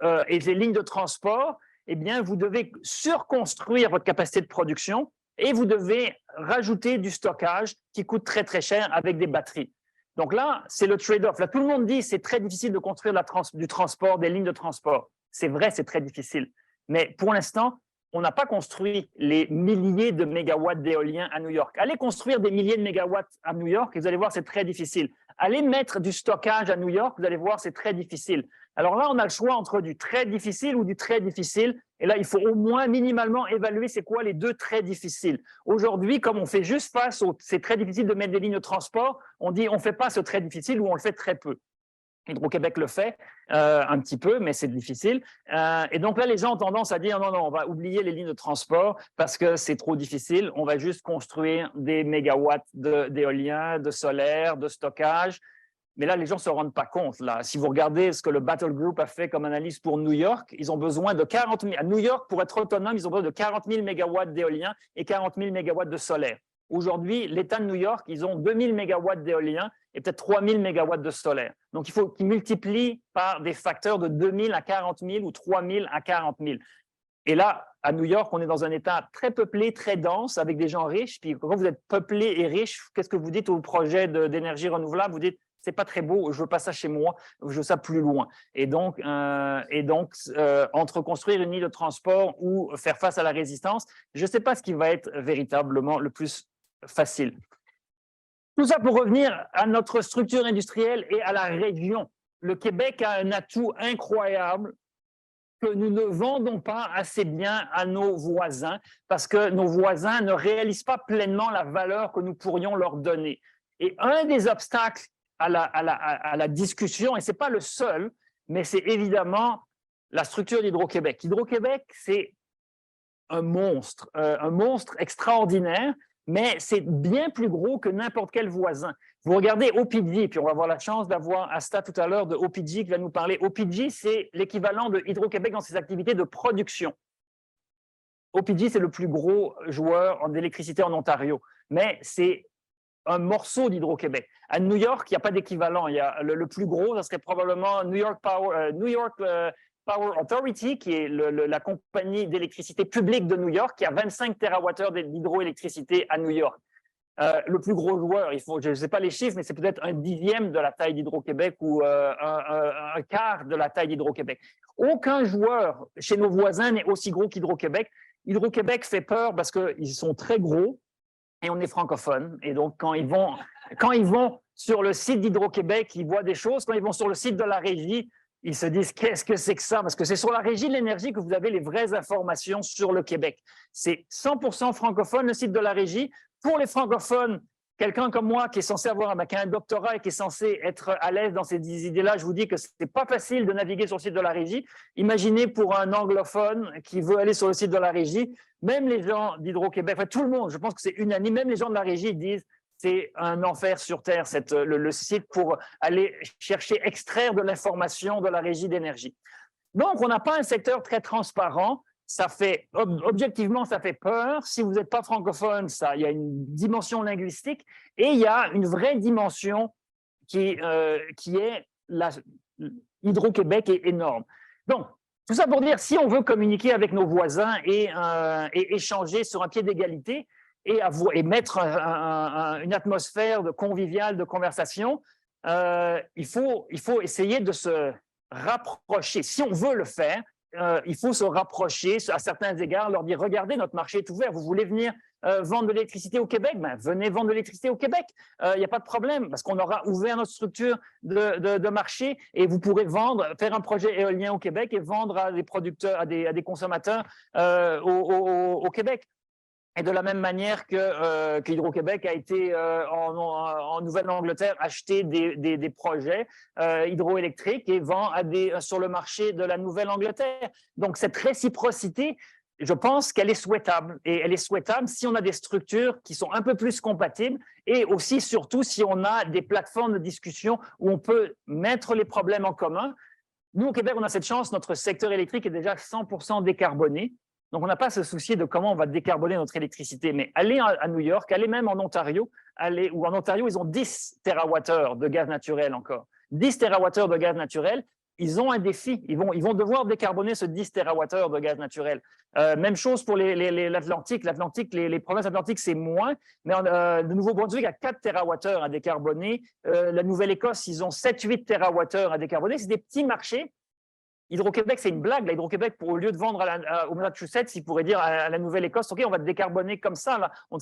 et les lignes de transport, eh bien, vous devez surconstruire votre capacité de production et vous devez rajouter du stockage qui coûte très, très cher avec des batteries. Donc là, c'est le trade-off. Là, tout le monde dit que c'est très difficile de construire du transport, des lignes de transport. C'est vrai, c'est très difficile. Mais pour l'instant, on n'a pas construit les milliers de mégawatts d'éolien à New York. Allez construire des milliers de mégawatts à New York et vous allez voir, c'est très difficile. Allez mettre du stockage à New York, vous allez voir, c'est très difficile. Alors là, on a le choix entre du très difficile ou du très difficile. Et là, il faut au moins minimalement évaluer c'est quoi les deux très difficiles. Aujourd'hui, comme on fait juste face c'est très difficile de mettre des lignes de transport, on dit on ne fait pas ce très difficile ou on le fait très peu. Hydro-Québec le fait un petit peu, mais c'est difficile. Et donc là, les gens ont tendance à dire non, non, on va oublier les lignes de transport parce que c'est trop difficile. On va juste construire des mégawatts d'éolien, de solaire, de stockage. Mais là, les gens ne se rendent pas compte. Là. Si vous regardez ce que le Battle Group a fait comme analyse pour New York, ils ont besoin de 40 000. À New York, pour être autonome, ils ont besoin de 40 000 mégawatts d'éolien et 40 000 mégawatts de solaire. Aujourd'hui, l'État de New York, ils ont 2 000 mégawatts d'éolien et peut-être 3 000 mégawatts de solaire. Donc, il faut qu'ils multiplient par des facteurs de 2 000 à 40 000 ou 3 000 à 40 000. Et là, à New York, on est dans un État très peuplé, très dense, avec des gens riches. Puis quand vous êtes peuplé et riche, qu'est-ce que vous dites au projet d'énergie renouvelable? Vous dites, c'est pas très beau, je veux pas ça chez moi, je veux ça plus loin. Et donc entre construire une ligne de transport ou faire face à la résistance, je ne sais pas ce qui va être véritablement le plus facile. Tout ça pour revenir à notre structure industrielle et à la région. Le Québec a un atout incroyable que nous ne vendons pas assez bien à nos voisins parce que nos voisins ne réalisent pas pleinement la valeur que nous pourrions leur donner. Et un des obstacles à la discussion, et ce n'est pas le seul, mais c'est évidemment la structure d'Hydro-Québec. Hydro-Québec, c'est un monstre extraordinaire, mais c'est bien plus gros que n'importe quel voisin. Vous regardez OPG, puis on va avoir la chance d'avoir Asta tout à l'heure de OPG qui va nous parler. OPG, c'est l'équivalent de Hydro-Québec dans ses activités de production. OPG, c'est le plus gros joueur d'électricité en Ontario, mais c'est un morceau d'Hydro-Québec. À New York, il n'y a pas d'équivalent. Il y a le plus gros, ça serait probablement New York Power Authority, qui est la compagnie d'électricité publique de New York, qui a 25 TWh d'hydroélectricité à New York. Le plus gros joueur, je ne sais pas les chiffres, mais c'est peut-être un dixième de la taille d'Hydro-Québec ou un quart de la taille d'Hydro-Québec. Aucun joueur chez nos voisins n'est aussi gros qu'Hydro-Québec. Hydro-Québec fait peur parce qu'ils sont très gros et on est francophone. Et donc, quand ils vont sur le site d'Hydro-Québec, ils voient des choses. Quand ils vont sur le site de la régie, ils se disent, qu'est-ce que c'est que ça? Parce que c'est sur la Régie de l'énergie que vous avez les vraies informations sur le Québec. C'est 100% francophone, le site de la Régie. Pour les francophones, quelqu'un comme moi qui est censé avoir un doctorat et qui est censé être à l'aise dans ces idées-là, je vous dis que ce n'est pas facile de naviguer sur le site de la Régie. Imaginez pour un anglophone qui veut aller sur le site de la Régie, même les gens d'Hydro-Québec, enfin, tout le monde, je pense que c'est unanime, même les gens de la Régie disent c'est un enfer sur Terre, le site pour aller chercher, extraire de l'information de la Régie d'énergie. Donc, on n'a pas un secteur très transparent. Ça fait, objectivement, ça fait peur. Si vous n'êtes pas francophone, il y a une dimension linguistique et il y a une vraie dimension qui est Hydro-Québec est énorme. Donc, tout ça pour dire, si on veut communiquer avec nos voisins et échanger sur un pied d'égalité, et mettre une atmosphère conviviale de conversation, il faut essayer de se rapprocher. Si on veut le faire, il faut se rapprocher à certains égards, leur dire, regardez, notre marché est ouvert, vous voulez venir vendre de l'électricité au Québec, ben, venez vendre de l'électricité au Québec, il n'y a pas de problème, parce qu'on aura ouvert notre structure de marché et vous pourrez vendre, faire un projet éolien au Québec et vendre à des producteurs, à des consommateurs au Québec. Et de la même manière que Hydro-Québec a été en Nouvelle-Angleterre acheter des projets hydroélectriques et vend sur le marché de la Nouvelle-Angleterre. Donc cette réciprocité, je pense qu'elle est souhaitable. Et elle est souhaitable si on a des structures qui sont un peu plus compatibles et aussi, surtout, si on a des plateformes de discussion où on peut mettre les problèmes en commun. Nous, au Québec, on a cette chance, notre secteur électrique est déjà 100% décarboné. Donc, on n'a pas à se soucier de comment on va décarboner notre électricité. Mais allez à New York, allez même en Ontario, ou en Ontario, ils ont 10 TWh de gaz naturel encore. 10 TWh de gaz naturel, ils ont un défi. Ils vont devoir décarboner ce 10 TWh de gaz naturel. Même chose pour l'Atlantique. L'Atlantique, les provinces atlantiques, c'est moins. Mais le Nouveau-Brunswick a 4 TWh à décarboner. La Nouvelle-Écosse, ils ont 7-8 TWh à décarboner. C'est des petits marchés. Hydro-Québec, c'est une blague. Hydro-Québec, au lieu de vendre au Massachusetts, il pourrait dire à la Nouvelle-Écosse, OK, on va te décarboner comme ça. Là. Au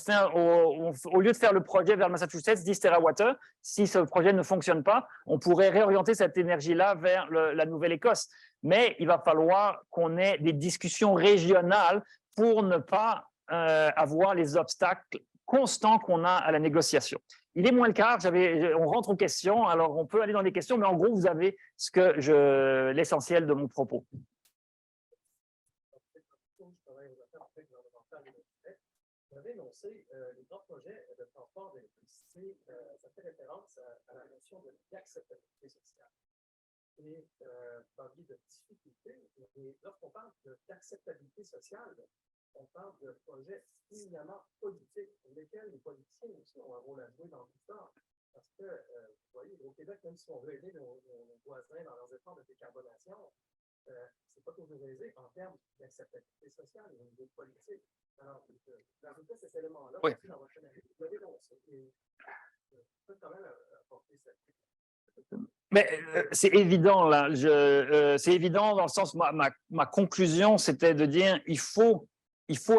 lieu de faire le projet vers le Massachusetts, 10 TWh, si ce projet ne fonctionne pas, on pourrait réorienter cette énergie-là vers la Nouvelle-Écosse. Mais il va falloir qu'on ait des discussions régionales pour ne pas avoir les obstacles constants qu'on a à la négociation. Il est moins le quart, on rentre aux questions, alors on peut aller dans les questions, mais en gros, vous avez l'essentiel de mon propos. Vous avez énoncé les grands projets de transport d'électricité, ça fait référence à la notion d'acceptabilité sociale. Et vous parliez de difficultés, et lorsqu'on parle d'acceptabilité sociale, on parle de projets éminemment politiques, pour lesquels les politiciens aussi ont un rôle à jouer dans tout ça. Parce que, vous voyez, au Québec, même si on veut aider nos voisins dans leurs efforts de décarbonation, c'est pas toujours aisé en termes d'acceptabilité sociale et au niveau politique. Alors, j'ajoutais cet élément-là oui. Aussi dans votre analyse. Vous l'avez énoncé. Et je peux quand même apporter cette. Mais c'est évident, là. C'est évident dans le sens, ma conclusion, c'était de dire il faut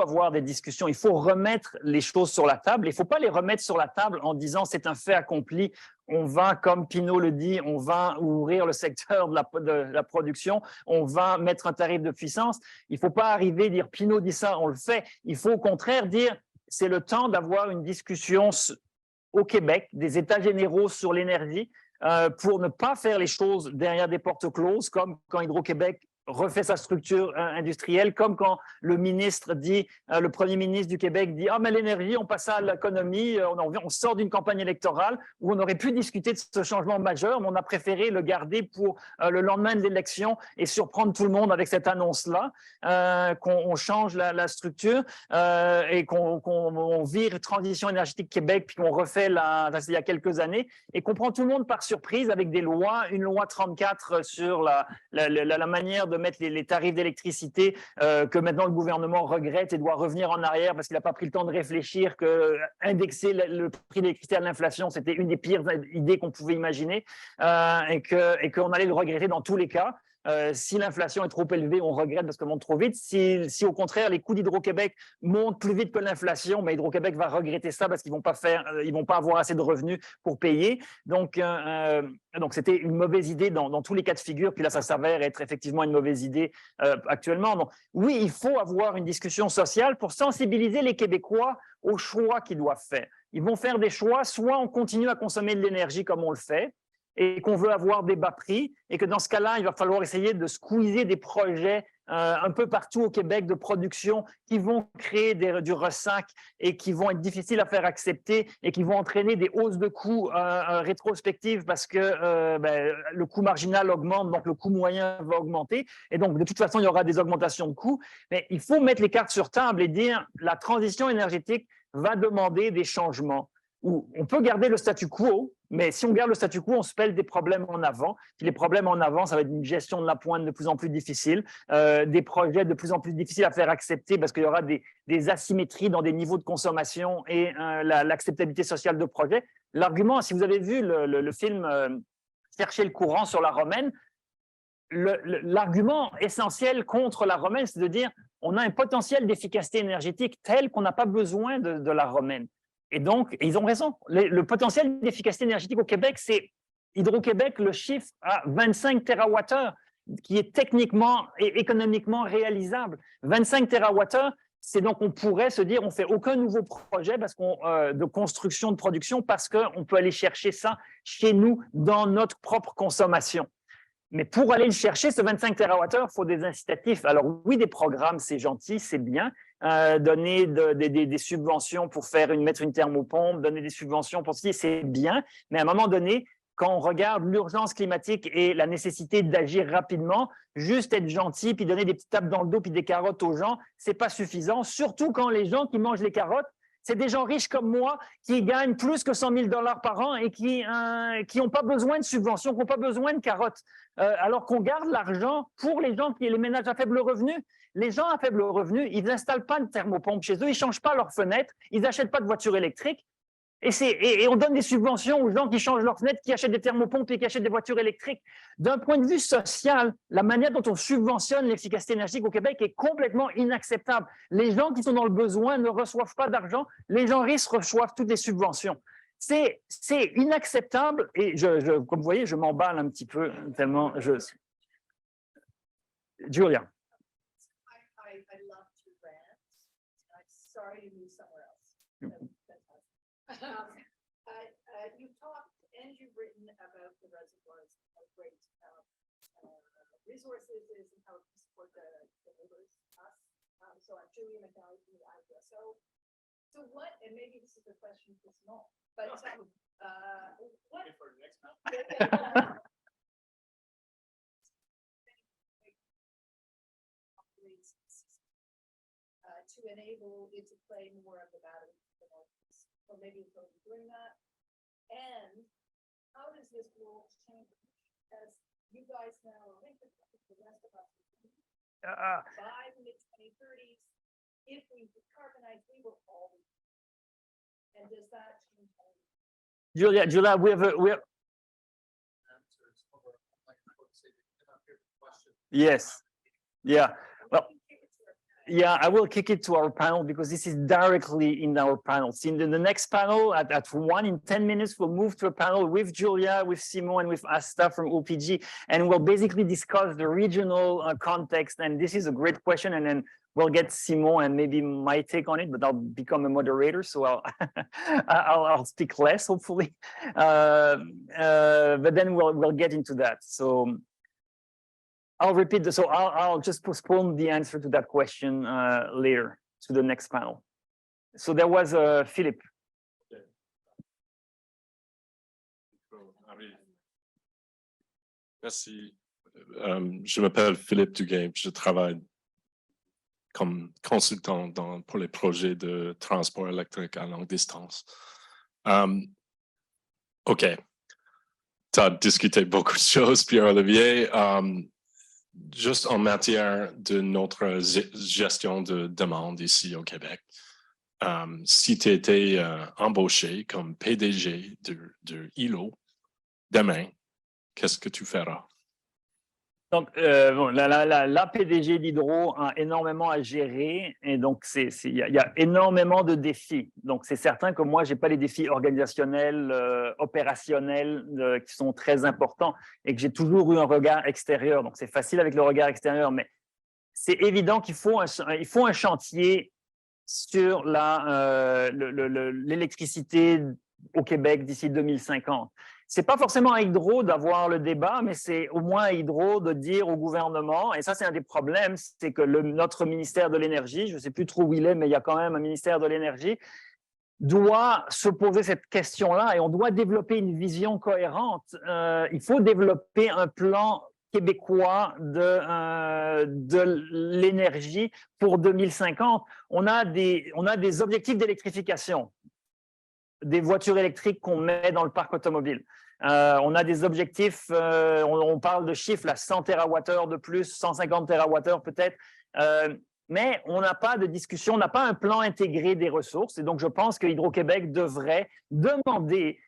avoir des discussions, il faut remettre les choses sur la table. Il ne faut pas les remettre sur la table en disant c'est un fait accompli, on va, comme Pinault le dit, on va ouvrir le secteur de la production, on va mettre un tarif de puissance. Il ne faut pas arriver à dire Pinault dit ça, on le fait. Il faut au contraire dire c'est le temps d'avoir une discussion au Québec, des états généraux sur l'énergie, pour ne pas faire les choses derrière des portes closes, comme quand Hydro-Québec refait sa structure industrielle, comme quand le ministre dit, le premier ministre du Québec dit « Ah, mais l'énergie, on passe à l'économie, on sort d'une campagne électorale où on aurait pu discuter de ce changement majeur, mais on a préféré le garder pour le lendemain de l'élection et surprendre tout le monde avec cette annonce-là, qu'on change la structure et qu'on vire Transition énergétique Québec, puis qu'on refait il y a quelques années, et qu'on prend tout le monde par surprise avec des lois, une loi 34 sur la manière de mettre les tarifs d'électricité que maintenant le gouvernement regrette et doit revenir en arrière parce qu'il n'a pas pris le temps de réfléchir que indexer le prix de l'électricité à l'inflation, c'était une des pires idées qu'on pouvait imaginer et qu'on allait le regretter dans tous les cas. Si l'inflation est trop élevée, on regrette parce qu'elle monte trop vite. Si au contraire, les coûts d'Hydro-Québec montent plus vite que l'inflation, mais Hydro-Québec va regretter ça parce qu'ils vont pas avoir assez de revenus pour payer. Donc c'était une mauvaise idée dans tous les cas de figure. Puis là, ça s'avère être effectivement une mauvaise idée actuellement. Donc, oui, il faut avoir une discussion sociale pour sensibiliser les Québécois aux choix qu'ils doivent faire. Ils vont faire des choix, soit on continue à consommer de l'énergie comme on le fait, et qu'on veut avoir des bas prix, et que dans ce cas-là, il va falloir essayer de squeezer des projets un peu partout au Québec de production qui vont créer du ressac et qui vont être difficiles à faire accepter et qui vont entraîner des hausses de coûts rétrospectives parce que le coût marginal augmente, donc le coût moyen va augmenter. Et donc, de toute façon, il y aura des augmentations de coûts. Mais il faut mettre les cartes sur table et dire la transition énergétique va demander des changements. Où on peut garder le statu quo, mais si on garde le statu quo, on se pèle des problèmes en avant. Puis les problèmes en avant, ça va être une gestion de la pointe de plus en plus difficile, des projets de plus en plus difficiles à faire accepter parce qu'il y aura des asymétries dans des niveaux de consommation et l'acceptabilité sociale de projets. L'argument, si vous avez vu le film Chercher le courant sur la Romaine, l'argument essentiel contre la romaine, c'est de dire on a un potentiel d'efficacité énergétique tel qu'on n'a pas besoin de la romaine. Et donc, ils ont raison. Le potentiel d'efficacité énergétique au Québec, c'est Hydro-Québec le chiffre à 25 TWh, qui est techniquement et économiquement réalisable. 25 TWh, c'est donc on pourrait se dire on ne fait aucun nouveau projet de construction, de production, parce qu'on peut aller chercher ça chez nous dans notre propre consommation. Mais pour aller le chercher, ce 25 TWh, il faut des incitatifs. Alors oui, des programmes, c'est gentil, c'est bien. Donner des subventions pour mettre une thermopompe, donner des subventions pour ceci, c'est bien. Mais à un moment donné, quand on regarde l'urgence climatique et la nécessité d'agir rapidement, juste être gentil, puis donner des petites tapes dans le dos, puis des carottes aux gens, ce n'est pas suffisant. Surtout quand les gens qui mangent les carottes, c'est des gens riches comme moi qui gagnent plus que 100 000 $ par an et qui n'ont pas besoin de subventions, qui n'ont pas besoin de carottes. Alors qu'on garde l'argent pour les gens les ménages à faible revenu. Les gens à faible revenu, ils n'installent pas de thermopompe chez eux, ils ne changent pas leurs fenêtres, ils n'achètent pas de voitures électriques. Et on donne des subventions aux gens qui changent leurs fenêtres, qui achètent des thermopompes et qui achètent des voitures électriques. D'un point de vue social, la manière dont on subventionne l'efficacité énergétique au Québec est complètement inacceptable. Les gens qui sont dans le besoin ne reçoivent pas d'argent, les gens riches reçoivent toutes les subventions. C'est inacceptable et comme vous voyez, je m'emballe un petit peu tellement je... Julia. I love to rant. I'm sorry to move somewhere else. You've talked and you've written about the reservoirs of great resources and how to support the neighbors, us. So I'm Julia McNally from the IPSO. So what, and maybe this is a question for Simone, but what? For the next time. To enable it to play more of the battery, or maybe we'll be doing that. And how does this world change as you guys now think the rest of us by the mid-2030s, if we decarbonize, we will all be. And does that change? Julia, we have yes, yeah. Well, yeah, I will kick it to our panel because this is directly in our panels. In the next panel, at 1 in 10 minutes, we'll move to a panel with Julia, with Simon, and with Asta from OPG, and we'll basically discuss the regional context. And this is a great question, and then we'll get Simon and maybe my take on it, but I'll become a moderator, so I'll speak less, hopefully. But then we'll get into that. So I'll repeat so I'll just postpone the answer to that question later to the next panel. So there was Philippe. Merci. Je m'appelle Philippe Duguay. Je travaille comme consultant pour les projets de transport électrique à longue distance. OK. Tu as discuté beaucoup de choses, Pierre-Olivier. Juste en matière de notre gestion de demande ici au Québec, si tu étais embauché comme PDG de ILO demain, qu'est-ce que tu feras? Donc, la PDG d'Hydro a énormément à gérer et donc il y a énormément de défis. Donc, c'est certain que moi, je n'ai pas les défis organisationnels, opérationnels qui sont très importants et que j'ai toujours eu un regard extérieur. Donc, c'est facile avec le regard extérieur, mais c'est évident qu'il faut un chantier sur l'électricité au Québec d'ici 2050. Ce n'est pas forcément à Hydro d'avoir le débat, mais c'est au moins à Hydro de dire au gouvernement, et ça c'est un des problèmes, c'est que notre ministère de l'Énergie, je ne sais plus trop où il est, mais il y a quand même un ministère de l'Énergie, doit se poser cette question-là et on doit développer une vision cohérente. Il faut développer un plan québécois de l'énergie pour 2050. On a des objectifs d'électrification des voitures électriques qu'on met dans le parc automobile. On a des objectifs, on parle de chiffres, là, 100 TWh de plus, 150 TWh peut-être, mais on n'a pas de discussion, on n'a pas un plan intégré des ressources. Et donc, je pense que Hydro-Québec devrait demander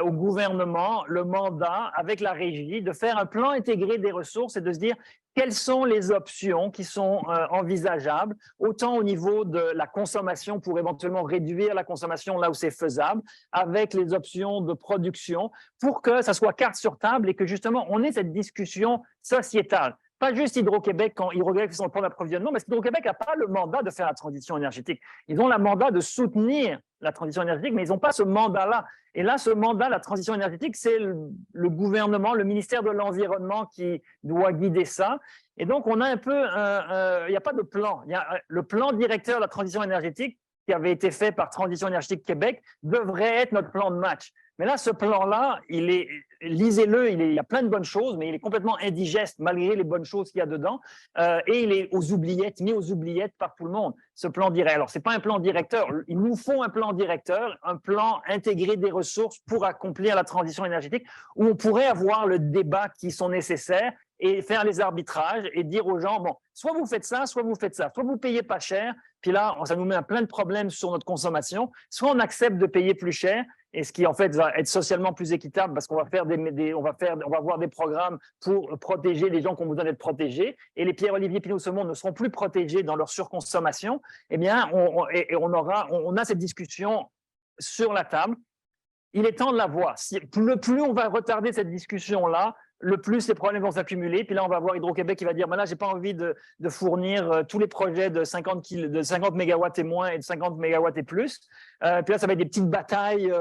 au gouvernement le mandat, avec la régie, de faire un plan intégré des ressources et de se dire quelles sont les options qui sont envisageables, autant au niveau de la consommation pour éventuellement réduire la consommation là où c'est faisable, avec les options de production, pour que ça soit carte sur table et que justement on ait cette discussion sociétale. Pas juste Hydro-Québec quand Hydro-Québec fait son plan d'approvisionnement, parce qu'Hydro-Québec n'a pas le mandat de faire la transition énergétique. Ils ont le mandat de soutenir la transition énergétique, mais ils n'ont pas ce mandat-là. Et là, ce mandat, la transition énergétique, c'est le gouvernement, le ministère de l'Environnement qui doit guider ça. Et donc, on a un peu, il n'y a pas de plan. Il y a le plan directeur de la transition énergétique qui avait été fait par Transition énergétique Québec devrait être notre plan de match. Mais là, ce plan-là, lisez-le, il y a plein de bonnes choses, mais il est complètement indigeste malgré les bonnes choses qu'il y a dedans. Et il est mis aux oubliettes par tout le monde, ce plan directeur. Alors, ce n'est pas un plan directeur. Il nous faut un plan directeur, un plan intégré des ressources pour accomplir la transition énergétique, où on pourrait avoir le débat qui sont nécessaires et faire les arbitrages et dire aux gens, bon, soit vous faites ça, soit vous faites ça. Soit vous payez pas cher, puis là, ça nous met plein de problèmes sur notre consommation. Soit on accepte de payer plus cher, et ce qui en fait va être socialement plus équitable parce qu'on va faire on va avoir des programmes pour protéger les gens qu'on vous donne d'être protégés, et les Pierre-Olivier Pinot-Saumon ne seront plus protégés dans leur surconsommation. Eh bien, on a cette discussion sur la table. Il est temps de la voir. Le plus on va retarder cette discussion-là, le plus les problèmes vont s'accumuler. Puis là, on va voir Hydro-Québec qui va dire, ben là, je n'ai pas envie de fournir tous les projets de 50 mégawatts et moins et de 50 mégawatts et plus. Puis là, ça va être des petites batailles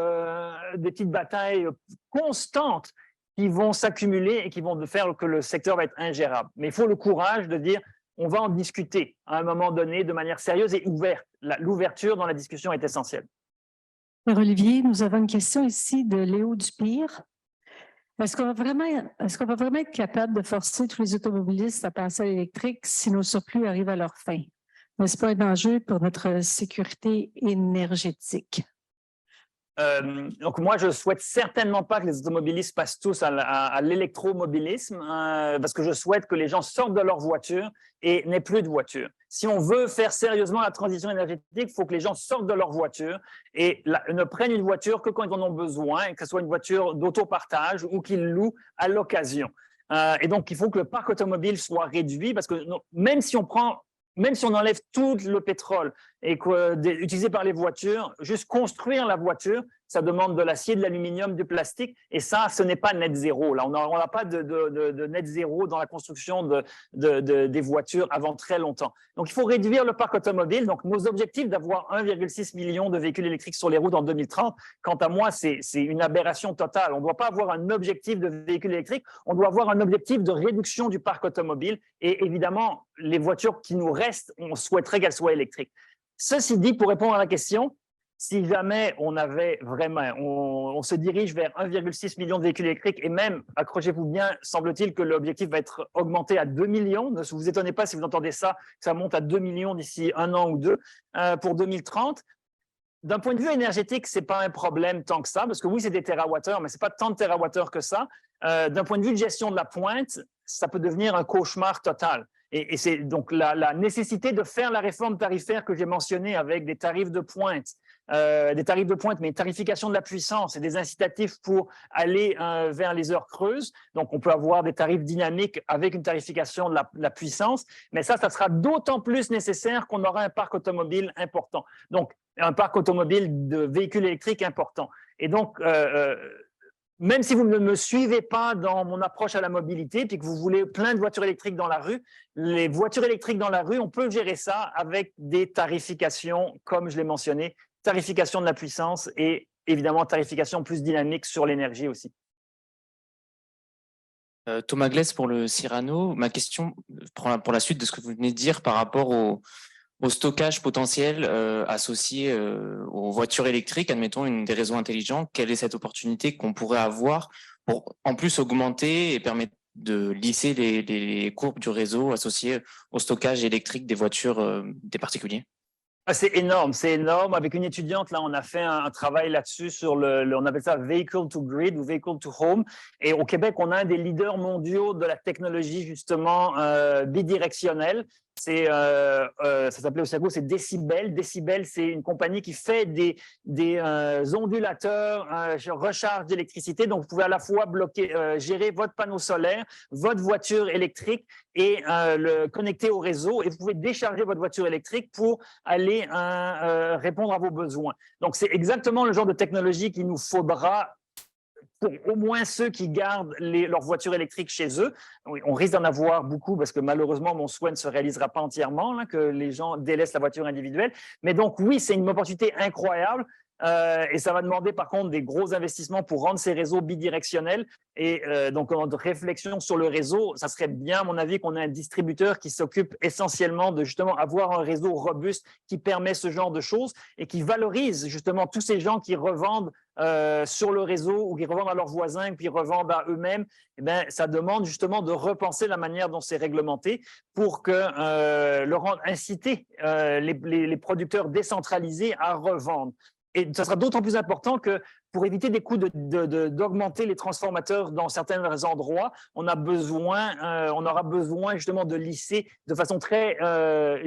constantes qui vont s'accumuler et qui vont faire que le secteur va être ingérable. Mais il faut le courage de dire, on va en discuter à un moment donné de manière sérieuse et ouverte. L'ouverture dans la discussion est essentielle. Olivier, nous avons une question ici de Léo Dupire. Est-ce qu'on va vraiment être capable de forcer tous les automobilistes à passer à l'électrique si nos surplus arrivent à leur fin? N'est-ce pas un danger pour notre sécurité énergétique? Donc moi, je ne souhaite certainement pas que les automobilistes passent tous à l'électromobilisme, parce que je souhaite que les gens sortent de leur voiture et n'aient plus de voiture. Si on veut faire sérieusement la transition énergétique, il faut que les gens sortent de leur voiture et ne prennent une voiture que quand ils en ont besoin, que ce soit une voiture d'autopartage ou qu'ils louent à l'occasion. Et donc, il faut que le parc automobile soit réduit, parce que même si on enlève tout le pétrole utilisé par les voitures, juste construire la voiture, ça demande de l'acier, de l'aluminium, du plastique, et ça, ce n'est pas net zéro. Là, on n'a pas de net zéro dans la construction des voitures avant très longtemps. Donc, il faut réduire le parc automobile. Donc, nos objectifs d'avoir 1,6 million de véhicules électriques sur les routes en 2030, quant à moi, c'est une aberration totale. On ne doit pas avoir un objectif de véhicules électriques, on doit avoir un objectif de réduction du parc automobile. Et évidemment, les voitures qui nous restent, on souhaiterait qu'elles soient électriques. Ceci dit, pour répondre à la question, si jamais on se dirige vers 1,6 million de véhicules électriques, et même, accrochez-vous bien, semble-t-il que l'objectif va être augmenté à 2 millions. Ne vous étonnez pas si vous entendez ça, que ça monte à 2 millions d'ici 1 an ou 2 pour 2030. D'un point de vue énergétique, ce n'est pas un problème tant que ça, parce que oui, c'est des térawattheures, mais ce n'est pas tant de térawattheures que ça. D'un point de vue de gestion de la pointe, ça peut devenir un cauchemar total. Et c'est donc la nécessité de faire la réforme tarifaire que j'ai mentionnée avec des tarifs de pointe, mais une tarification de la puissance et des incitatifs pour aller vers les heures creuses. Donc, on peut avoir des tarifs dynamiques avec une tarification de la puissance, mais ça sera d'autant plus nécessaire qu'on aura un parc automobile important. Donc, un parc automobile de véhicules électriques important. Et donc, même si vous ne me suivez pas dans mon approche à la mobilité, puis que vous voulez plein de voitures électriques dans la rue, les voitures électriques dans la rue, on peut gérer ça avec des tarifications, comme je l'ai mentionné, tarification de la puissance et évidemment tarification plus dynamique sur l'énergie aussi. Thomas Glaise pour le Cyrano. Ma question pour la suite de ce que vous venez de dire par rapport au stockage potentiel associé aux voitures électriques, admettons des réseaux intelligents, quelle est cette opportunité qu'on pourrait avoir pour en plus augmenter et permettre de lisser les courbes du réseau associé au stockage électrique des voitures des particuliers? C'est énorme, c'est énorme. Avec une étudiante, là, on a fait un travail là-dessus sur on appelle ça Vehicle to Grid ou Vehicle to Home. Et au Québec, on a un des leaders mondiaux de la technologie, justement, bidirectionnelle. ça s'appelait Osago, c'est Decibel. Decibel, c'est une compagnie qui fait des ondulateurs, recharge d'électricité. Donc, vous pouvez à la fois gérer votre panneau solaire, votre voiture électrique et le connecter au réseau. Et vous pouvez décharger votre voiture électrique pour aller répondre à vos besoins. Donc, c'est exactement le genre de technologie qu'il nous faudra pour au moins ceux qui gardent leurs voitures électriques chez eux. On risque d'en avoir beaucoup parce que malheureusement, mon souhait ne se réalisera pas entièrement, là, que les gens délaissent la voiture individuelle. Mais donc oui, c'est une opportunité incroyable. Et ça va demander par contre des gros investissements pour rendre ces réseaux bidirectionnels. Et donc, en réflexion sur le réseau, ça serait bien, à mon avis, qu'on ait un distributeur qui s'occupe essentiellement de justement avoir un réseau robuste qui permet ce genre de choses et qui valorise justement tous ces gens qui revendent sur le réseau ou qui revendent à leurs voisins puis revendent à eux-mêmes. Eh bien, ça demande justement de repenser la manière dont c'est réglementé pour inciter les producteurs décentralisés à revendre. Et ça sera d'autant plus important que pour éviter des coûts d'augmenter les transformateurs dans certains endroits, on aura besoin justement de lisser de façon très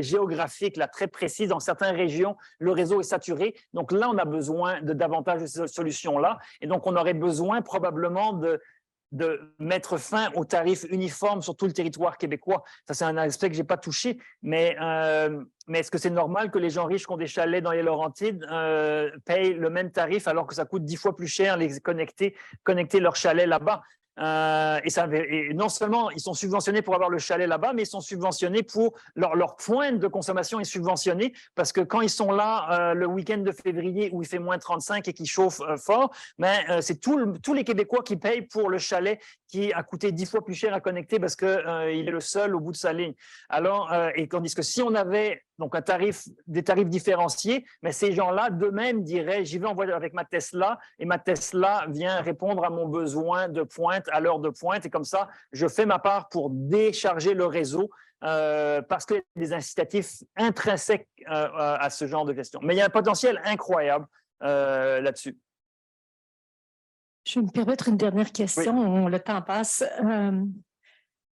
géographique, là, très précise. Dans certaines régions, le réseau est saturé. Donc là, on a besoin de davantage de ces solutions-là. Et donc, on aurait besoin probablement de mettre fin aux tarifs uniformes sur tout le territoire québécois. Ça, c'est un aspect que je n'ai pas touché, mais est-ce que c'est normal que les gens riches qui ont des chalets dans les Laurentides payent le même tarif alors que ça coûte 10 fois plus cher les connecter leur chalet là-bas? Et non seulement ils sont subventionnés pour avoir le chalet là-bas, mais ils sont subventionnés pour leur pointe de consommation est subventionnée parce que quand ils sont là le week-end de février où il fait moins 35 et qu'ils chauffent fort, c'est tous les Québécois qui payent pour le chalet qui a coûté 10 fois plus cher à connecter parce qu'il est le seul au bout de sa ligne. Alors, et tandis que si on avait donc des tarifs différenciés, mais ces gens-là d'eux-mêmes diraient « j'y vais en voiture avec ma Tesla et ma Tesla vient répondre à mon besoin de pointe à l'heure de pointe et comme ça, je fais ma part pour décharger le réseau parce qu'il y a des incitatifs intrinsèques à ce genre de question. Mais il y a un potentiel incroyable là-dessus. Je vais me permettre une dernière question, Oui. le temps passe.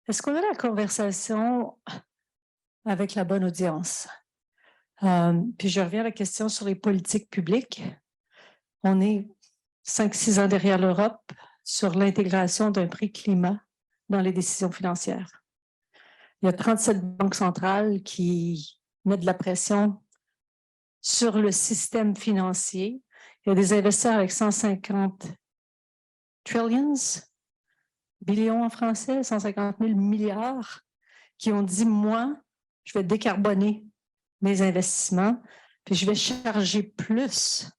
Est-ce qu'on a la conversation avec la bonne audience? Puis je reviens à la question sur les politiques publiques. On est 5-6 ans derrière l'Europe sur l'intégration d'un prix climat dans les décisions financières. Il y a 37 banques centrales qui mettent de la pression sur le financier. Il y a des investisseurs avec 150 billions en français, 150 000 milliards, qui ont dit, moi, je vais décarboner mes investissements, puis je vais charger plus,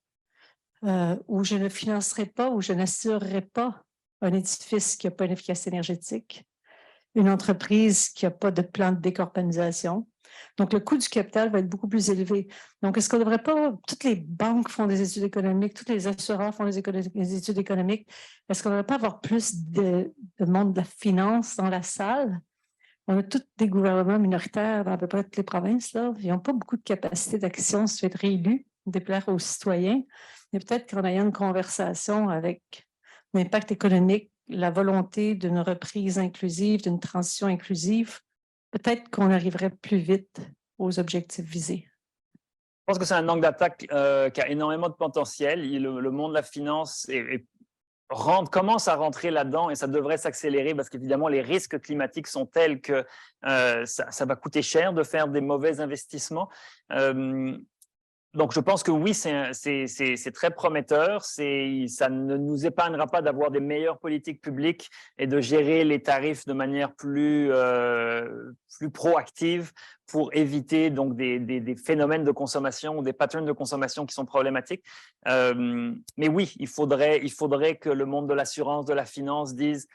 ou je ne financerai pas, ou je n'assurerai pas un édifice qui n'a pas une efficacité énergétique, une entreprise qui n'a pas de plan de décarbonisation. Donc, le coût du capital va être beaucoup plus élevé. Donc, est-ce qu'on ne devrait pas, toutes les banques font des études économiques, tous les assureurs font des études économiques, est-ce qu'on ne devrait pas avoir plus de monde de la finance dans la salle? On a tous des gouvernements minoritaires dans à peu près toutes les provinces, là. Ils n'ont pas beaucoup de capacité d'action si tu veux être réélu, déplaire aux citoyens. Mais peut-être qu'on a une conversation avec l'impact économique, la volonté d'une reprise inclusive, d'une transition inclusive, peut-être qu'on arriverait plus vite aux objectifs visés. Je pense que c'est un angle d'attaque qui a énormément de potentiel. Le monde de la finance commence à rentrer là-dedans et ça devrait s'accélérer parce qu'évidemment, les risques climatiques sont tels que ça va coûter cher de faire des mauvais investissements. Donc, je pense que oui, c'est très prometteur. Ça ne nous épargnera pas d'avoir des meilleures politiques publiques et de gérer les tarifs de manière plus proactive pour éviter donc des phénomènes de consommation ou des patterns de consommation qui sont problématiques. Mais oui, il faudrait que le monde de l'assurance, de la finance dise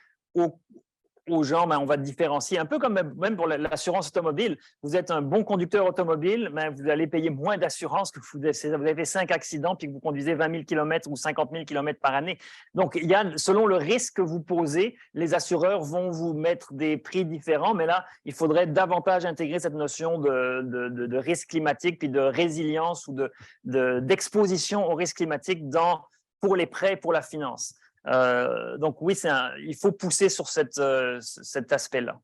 aux gens, on va différencier, un peu comme même pour l'assurance automobile. Vous êtes un bon conducteur automobile, vous allez payer moins d'assurance que vous avez fait 5 accidents puis que vous conduisez 20 000 km ou 50 000 km par année. Donc, selon le risque que vous posez, les assureurs vont vous mettre des prix différents, mais là, il faudrait davantage intégrer cette notion de risque climatique puis de résilience ou d'exposition au risque climatique pour les prêts, pour la finance. Donc oui, il faut pousser sur cet aspect-là.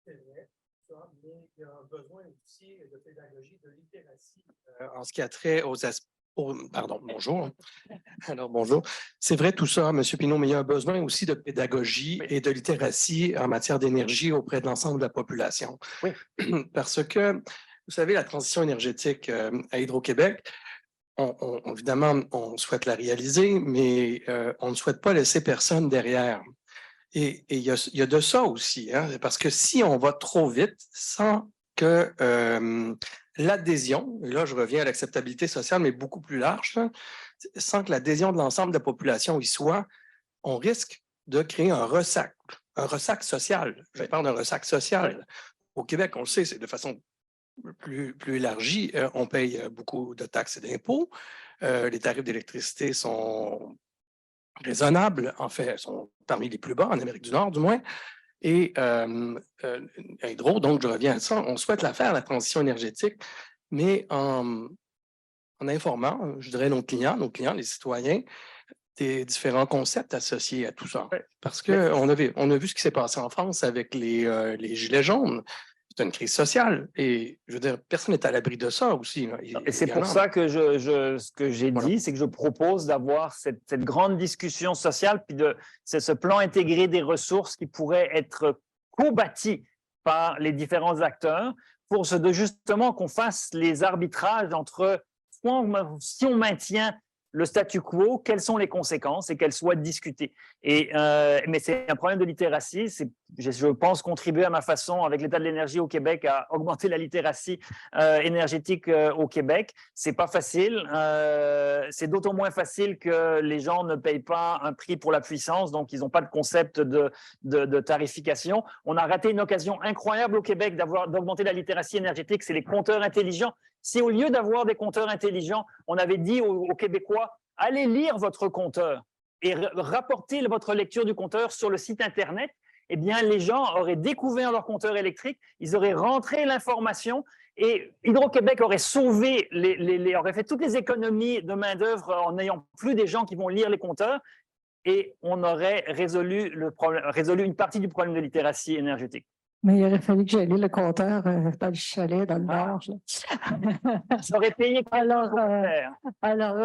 C'est vrai. ça, mais il y a un besoin aussi de pédagogie, de littératie en ce qui a trait aux aspects. Pardon, bonjour. Alors, bonjour. C'est vrai tout ça, M. Pinault, mais il y a un besoin aussi de pédagogie et de littératie en matière d'énergie auprès de l'ensemble de la population. Oui. Parce que, vous savez, la transition énergétique à Hydro-Québec, évidemment, on souhaite la réaliser, mais on ne souhaite pas laisser personne derrière. Et il y a de ça aussi, hein, parce que si on va trop vite sans que l'adhésion, et là je reviens à l'acceptabilité sociale, mais beaucoup plus large, là, sans que l'adhésion de l'ensemble de la population y soit, on risque de créer un ressac social. Je parle d'un ressac social. Au Québec, on le sait, c'est de façon plus élargie. On paye beaucoup de taxes et d'impôts. Les tarifs d'électricité sont raisonnables, en fait, sont parmi les plus bas en Amérique du Nord, du moins. Et Hydro, donc je reviens à ça, on souhaite la faire, la transition énergétique, mais en informant, je dirais, nos clients, les citoyens, des différents concepts associés à tout ça. Parce qu'on on a vu ce qui s'est passé en France avec les Gilets jaunes. C'est une crise sociale. Et je veux dire, personne n'est à l'abri de ça aussi. Et c'est pour ça que ce que j'ai dit, c'est que je propose d'avoir cette grande discussion sociale, puis c'est ce plan intégré des ressources qui pourrait être co-bâti par les différents acteurs pour justement qu'on fasse les arbitrages entre si on maintient le statu quo, quelles sont les conséquences et qu'elles soient discutées. Mais c'est un problème de littératie. Je pense contribuer à ma façon, avec l'état de l'énergie au Québec, à augmenter la littératie énergétique au Québec. C'est pas facile. C'est d'autant moins facile que les gens ne payent pas un prix pour la puissance, donc ils n'ont pas de concept de tarification. On a raté une occasion incroyable au Québec d'augmenter la littératie énergétique, c'est les compteurs intelligents. Si au lieu d'avoir des compteurs intelligents, on avait dit aux Québécois, allez lire votre compteur et rapporter votre lecture du compteur sur le site Internet, eh bien, les gens auraient découvert leur compteur électrique, ils auraient rentré l'information et Hydro-Québec aurait sauvé, aurait fait toutes les économies de main-d'œuvre en n'ayant plus des gens qui vont lire les compteurs et on aurait résolu une partie du problème de littératie énergétique. Mais il aurait fallu que j'aille le compteur dans le chalet, dans le nord. Ça aurait payé. Alors